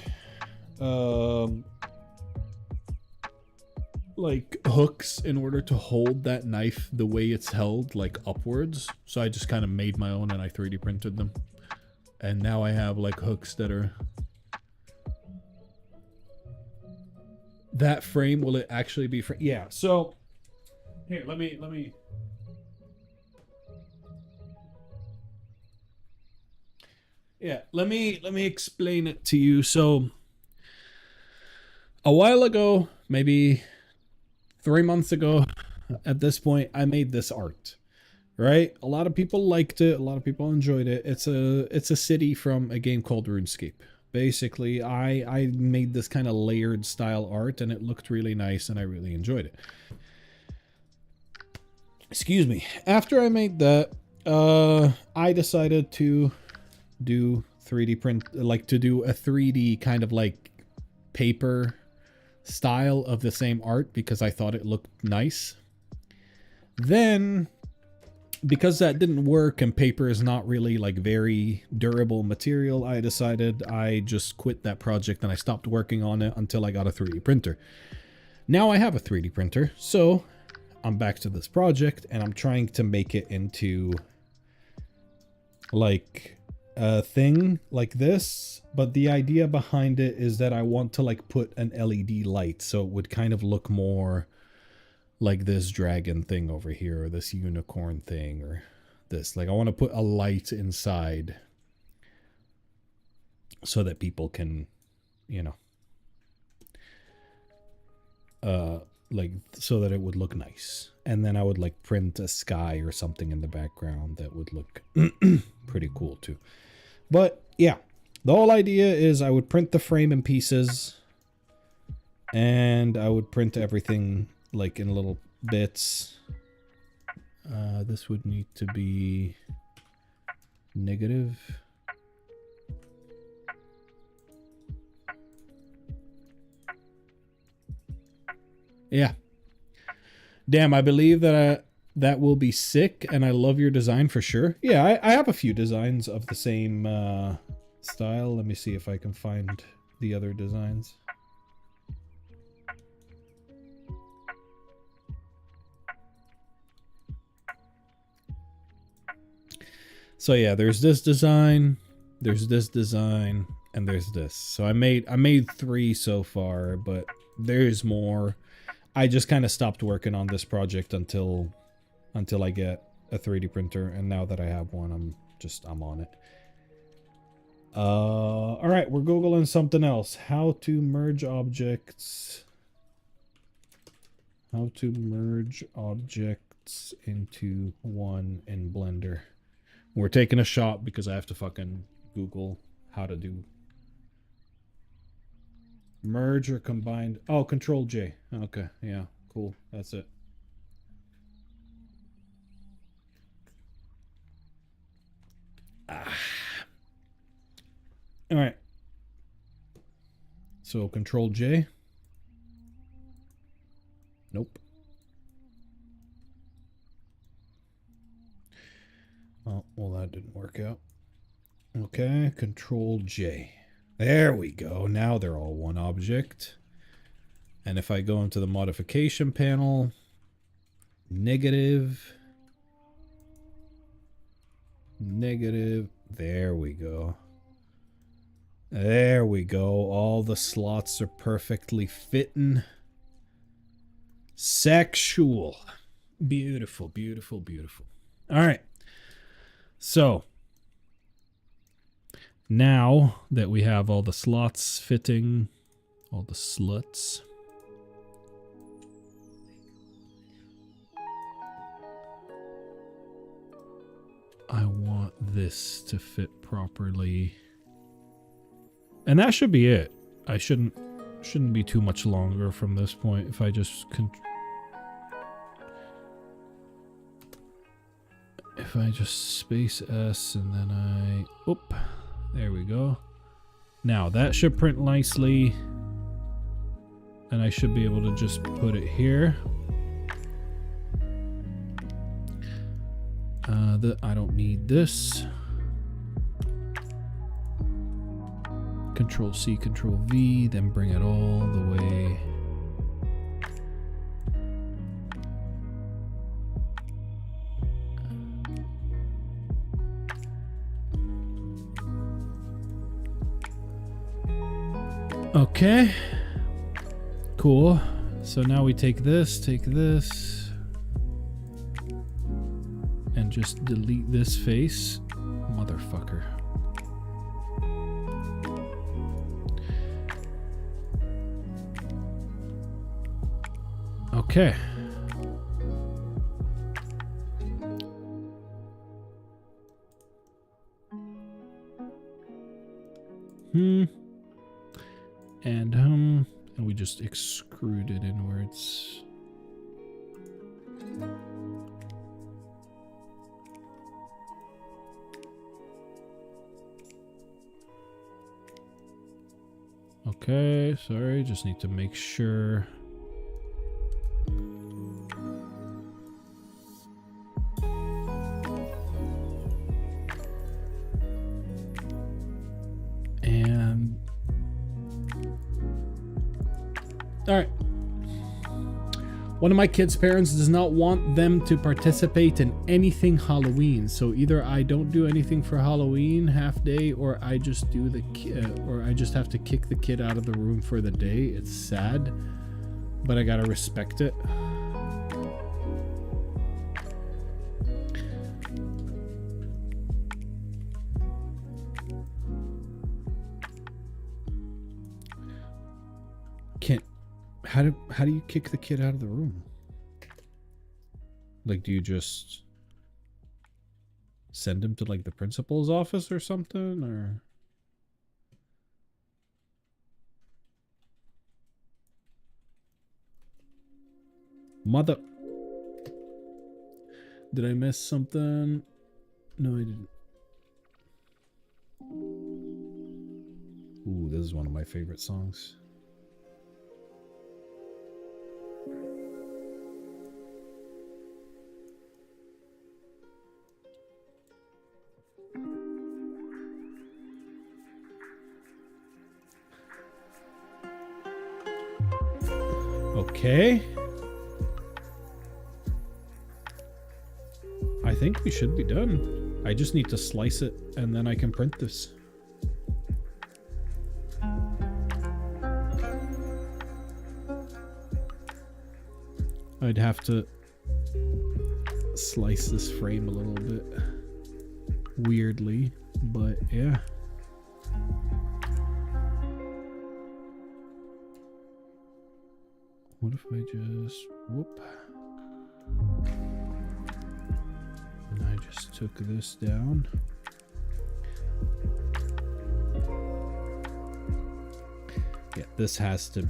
Like hooks in order to hold that knife the way it's held, like upwards. So I just kind of made my own and I 3D printed them. And now I have like hooks that are... That frame, will it actually be for... Yeah, so... Here, let me... Yeah, let me explain it to you. So, a while ago, maybe 3 months ago, at this point, I made this art. Right? A lot of people liked it. A lot of people enjoyed it. It's a city from a game called RuneScape. Basically, I made this kind of layered style art, and it looked really nice, and I really enjoyed it. Excuse me. After I made that, I decided to do 3D print, like to do a 3D kind of like paper style of the same art because I thought it looked nice. Then, because that didn't work and paper is not really like very durable material, I decided I just quit that project and I stopped working on it until I got a 3D printer. Now I have a 3D printer, so I'm back to this project and I'm trying to make it into like a thing like this, but the idea behind it is that I want to like put an LED light so it would kind of look more like this dragon thing over here, or this unicorn thing, or this. Like, I want to put a light inside so that people can, you know, like, so that it would look nice. And then I would like print a sky or something in the background that would look pretty cool too. But yeah, the whole idea is I would print the frame in pieces and I would print everything like in little bits. This would need to be negative. Yeah. Damn, I believe that that will be sick, and I love your design for sure. Yeah, I have a few designs of the same style. Let me see if I can find the other designs. So yeah, there's this design, there's this design, and there's this. So I made 3 so far, but there's more. I just kind of stopped working on this project until I get a 3D printer, and now that I have one, I'm on it. All right, we're Googling something else. How to merge objects. How to merge objects into one in Blender. We're taking a shot because I have to fucking Google how to do. Merge or combined. Oh, Control J. Okay, yeah, cool. That's it. All right. So Control J. Nope. Oh, well, that didn't work out. Okay, Control J. There we go. Now they're all one object. And if I go into the modification panel, negative, negative, there we go. There we go. All the slots are perfectly fitting. Sexual. Beautiful, beautiful, beautiful. All right. So now that we have all the slots fitting, all the sluts, I want this to fit properly. And that should be it. I shouldn't be too much longer from this point if I just space S and then oop, there we go. Now that should print nicely, and I should be able to just put it here. I don't need this. Control C, Control V, then bring it all the way. Okay. Cool. So now we take this, and just delete this face. Motherfucker. Okay. And we just extrude it inwards. Okay, sorry, just need to make sure. And all right. One of my kids' parents does not want them to participate in anything Halloween, so either I don't do anything for Halloween half day, or I just do or I just have to kick the kid out of the room for the day. It's sad, but I gotta respect it. How do you kick the kid out of the room? Like, do you just send him to like the principal's office or something, or? Mother. Did I miss something? No, I didn't. Ooh, this is one of my favorite songs. Okay. I think we should be done. I just need to slice it and then I can print this. I'd have to slice this frame a little bit weirdly, but yeah. What if I just, whoop. And I just took this down. Yeah, this has to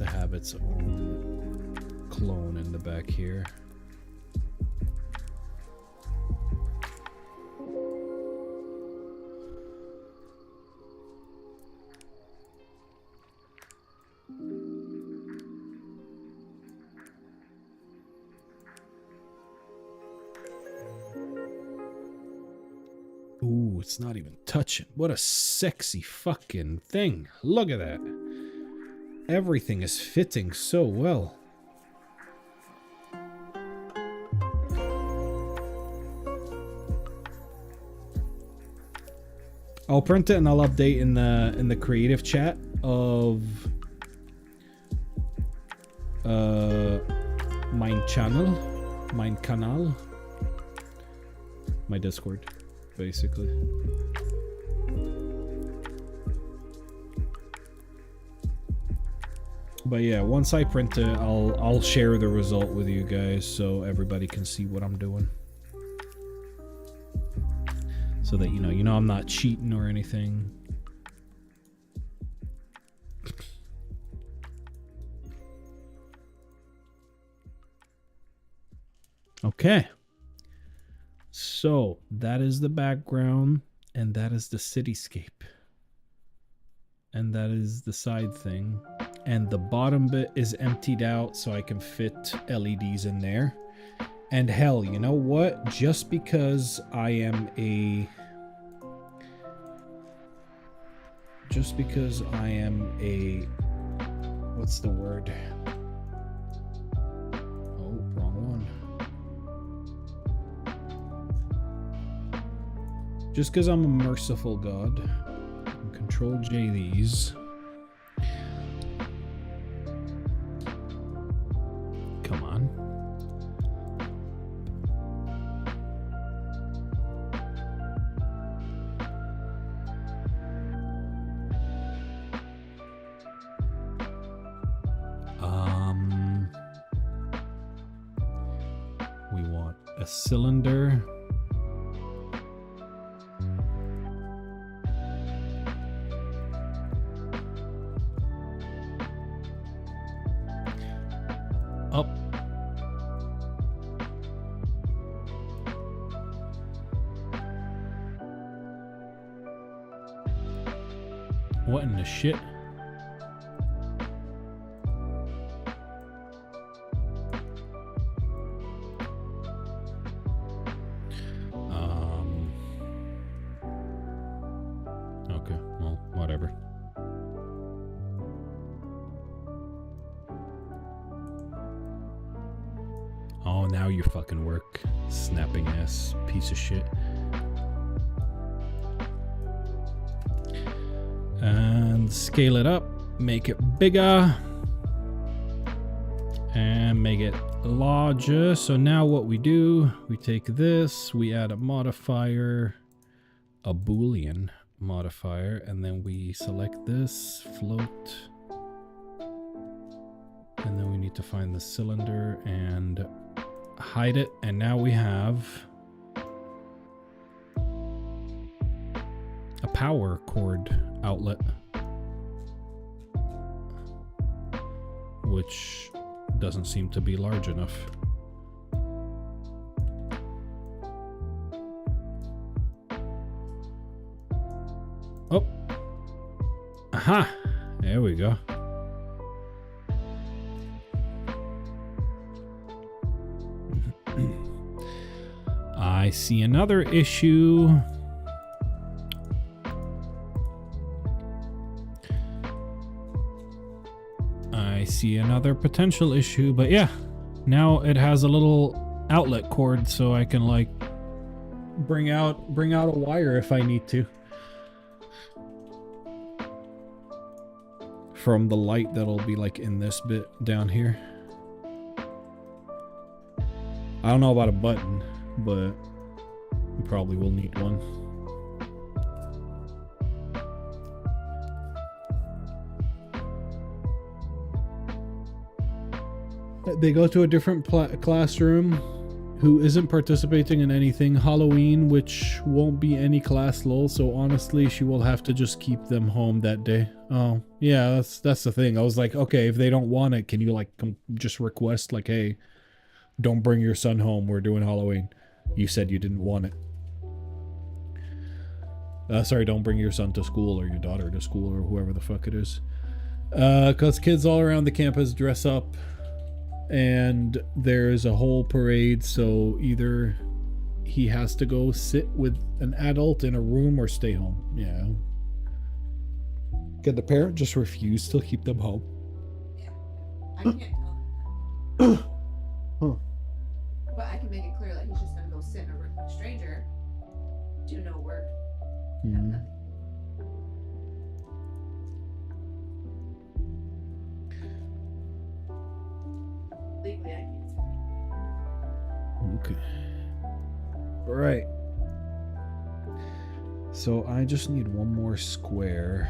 have its own clone in the back here. Ooh, it's not even touching. What a sexy fucking thing. Look at that. Everything is fitting so well. I'll print it and I'll update in the creative chat of my canal, my Discord, basically. But yeah, once I print it, I'll share the result with you guys so everybody can see what I'm doing. So that you know I'm not cheating or anything. Okay. So that is the background, and that is the cityscape. And that is the side thing. And the bottom bit is emptied out so I can fit LEDs in there. And hell, you know what? Just because I am a... What's the word? Oh, wrong one. Just because I'm a merciful god. Control J these. Come on. We want a cylinder. Up. What in the shit? Okay, well, whatever. Oh, now you fucking work. Snapping ass piece of shit. And scale it up. Make it bigger. And make it larger. So now what we do, we take this, we add a modifier, a Boolean modifier, and then we select this, float. And then we need to find the cylinder and hide it, and now we have a power cord outlet, which doesn't seem to be large enough. Oh, aha, there we go. I see another issue. I see another potential issue, but yeah, now it has a little outlet cord so I can like bring out a wire if I need to. From the light that'll be like in this bit down here. I don't know about a button, but we probably will need one. They go to a different classroom. who isn't participating in anything Halloween, which won't be any class lol, so honestly she will have to just keep them home that day. Oh yeah, that's the thing. I was like, okay, if they don't want it, can you like just request like, hey, don't bring your son home, we're doing Halloween. You said you didn't want it. Sorry, don't bring your son to school or your daughter to school or whoever the fuck it is. Cause kids all around the campus dress up and there's a whole parade, so either he has to go sit with an adult in a room or stay home. Yeah. Can the parent just refuse to keep them home? Yeah. I can't tell them that. Huh. But I can make it clear that he's just gonna go sit in a room with a stranger, do no work, have nothing. Legally, I can't say. Okay. Right. So I just need one more square,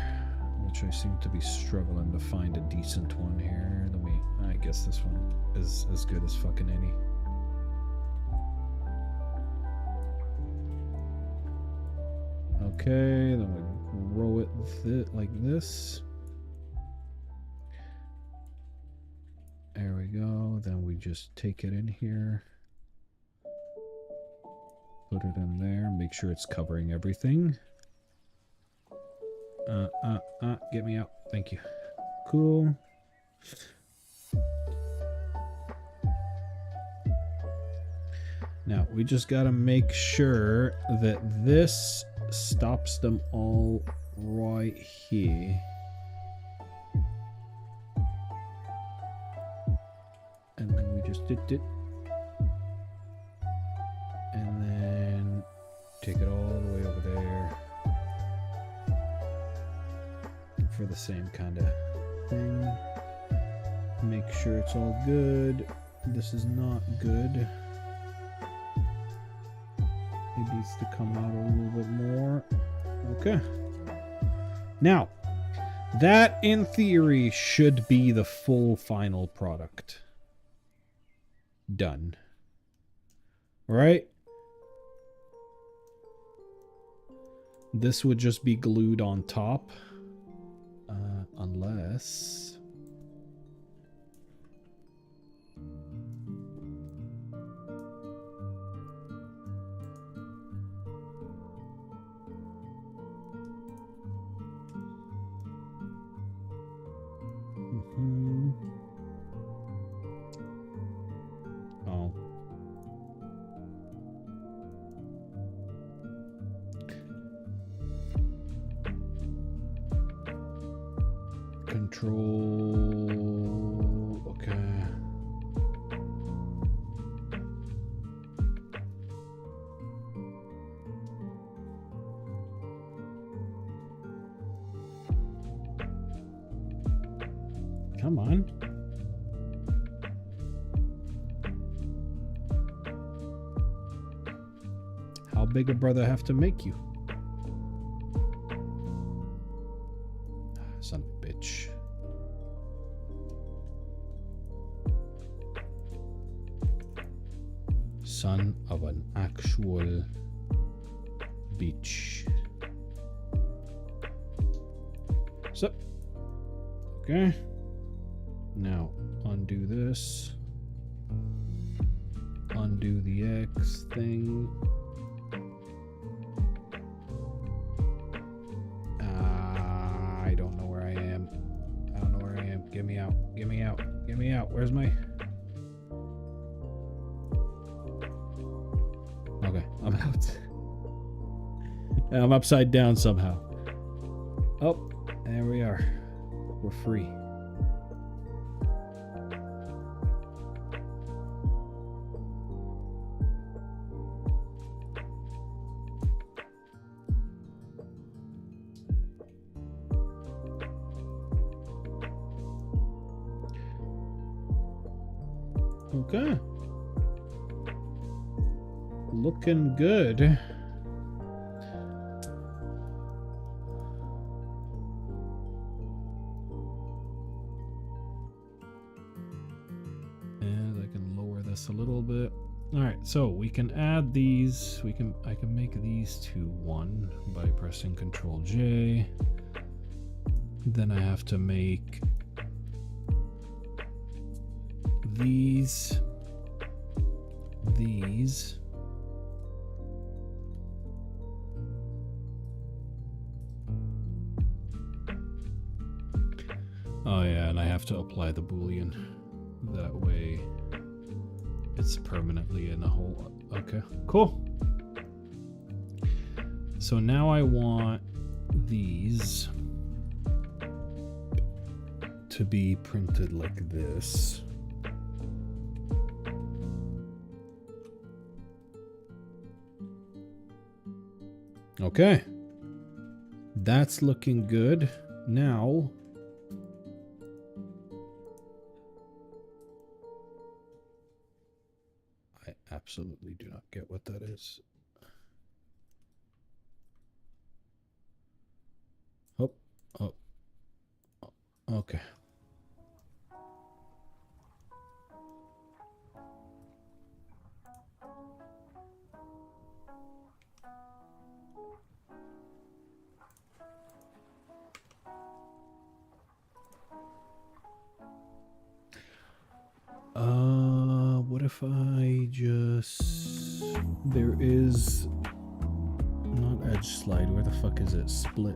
which I seem to be struggling to find a decent one here. I guess this one is as good as fucking any. Okay, then we row it like this. There we go. Then we just take it in here. Put it in there. Make sure it's covering everything. Get me out. Thank you. Cool. Now, we just gotta make sure that this stops them all right here. And then we just did it. And then take it all the way over there. For the same kind of thing. Make sure it's all good. This is not good. It needs to come out a little bit more. Okay. Now, that in theory should be the full final product. Done. Alright? This would just be glued on top. Unless... Oh. Control. Okay. Come on. How big a brother have to make you? Son of a bitch. Son of an actual bitch. So, okay. Now, undo this. Undo the X thing. I don't know where I am. I don't know where I am. Get me out. Get me out. Get me out. Where's my... Okay, I'm out. I'm upside down somehow. Oh, there we are. We're free. Okay. Looking good. And I can lower this a little bit. All right, so we can add these. I can make these to 1 by pressing Control J. Then I have to make these. Oh yeah, and I have to apply the Boolean. That way it's permanently in a hole. Okay, cool. So now I want these to be printed like this. Okay. That's looking good. Now I absolutely do not get what that is. Oh, okay. What if I just... There is... Not edge slide, where the fuck is it? Split.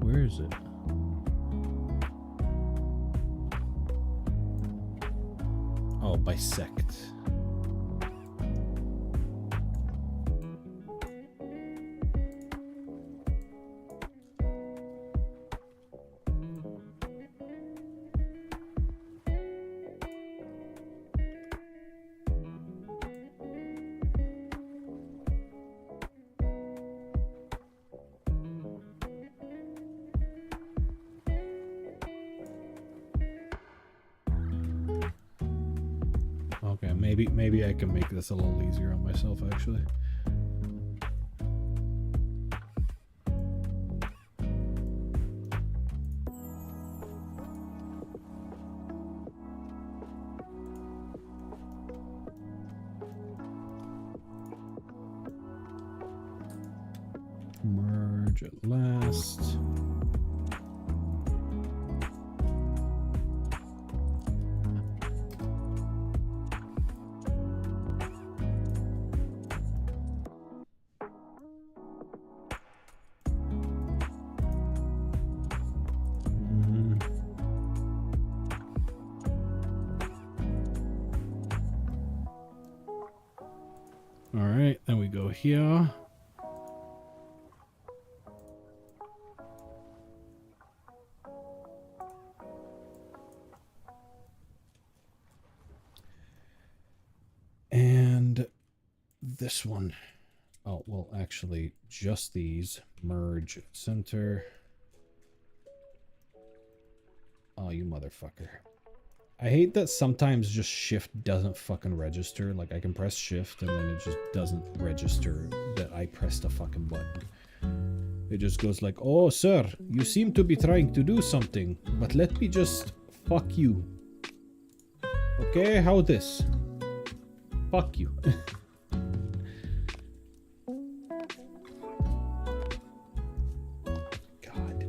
Where is it? Oh, bisect. Okay, maybe I can make this a little easier on myself, actually. Merge at last. All right, then we go here. And this one. Oh, well, actually, just these. Merge, center. Oh, you motherfucker. I hate that sometimes just shift doesn't fucking register. Like, I can press shift and then it just doesn't register that I pressed a fucking button. It just goes like, oh, sir, you seem to be trying to do something, but let me just fuck you. Okay, how this? Fuck you. God.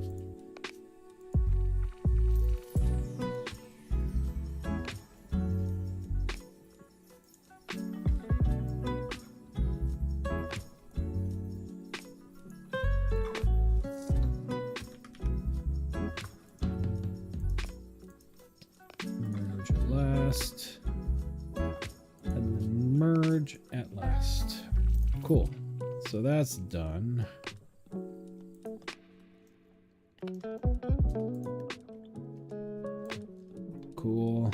Merge at last. And then merge at last. Cool. So that's done. Cool.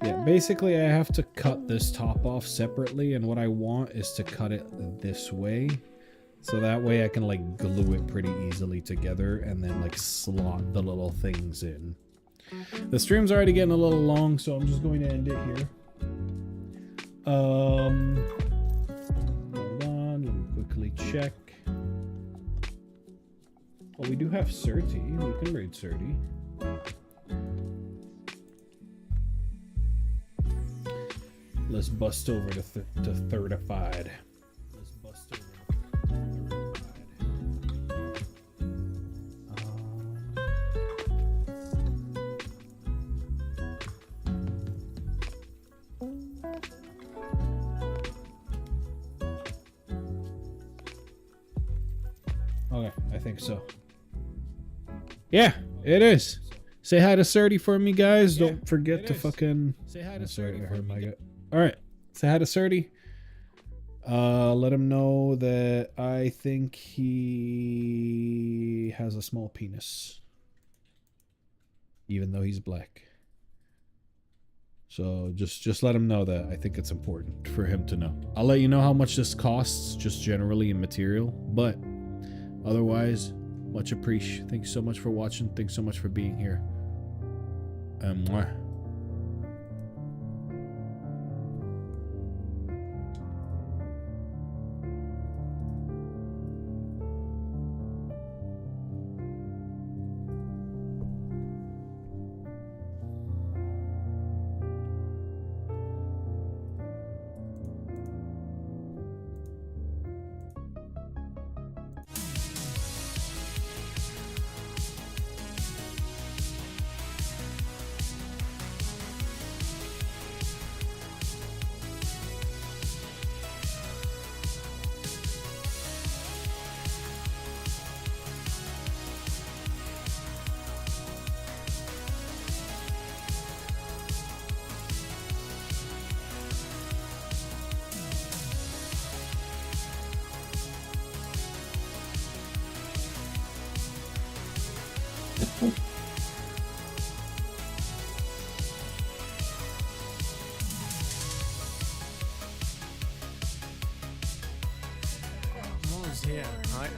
Yeah, basically I have to cut this top off separately, and what I want is to cut it this way. So that way I can like glue it pretty easily together and then like slot the little things in. The stream's already getting a little long, so I'm just going to end it here. Hold on, let me quickly check. Well, we do have Surti. We can raid Surti. Let's bust over to 35. Let's bust over to 35. Okay, I think so. Yeah, it is. Say hi to Surti for me, guys. Don't forget to fucking say hi to Surti. I heard my guy. All right, say hi to Surti. Let him know that I think he has a small penis, even though he's black. So just let him know that. I think it's important for him to know. I'll let you know how much this costs, just generally in material, but otherwise, much appreciated. Thanks so much for watching. Thanks so much for being here. Mwah. What was here?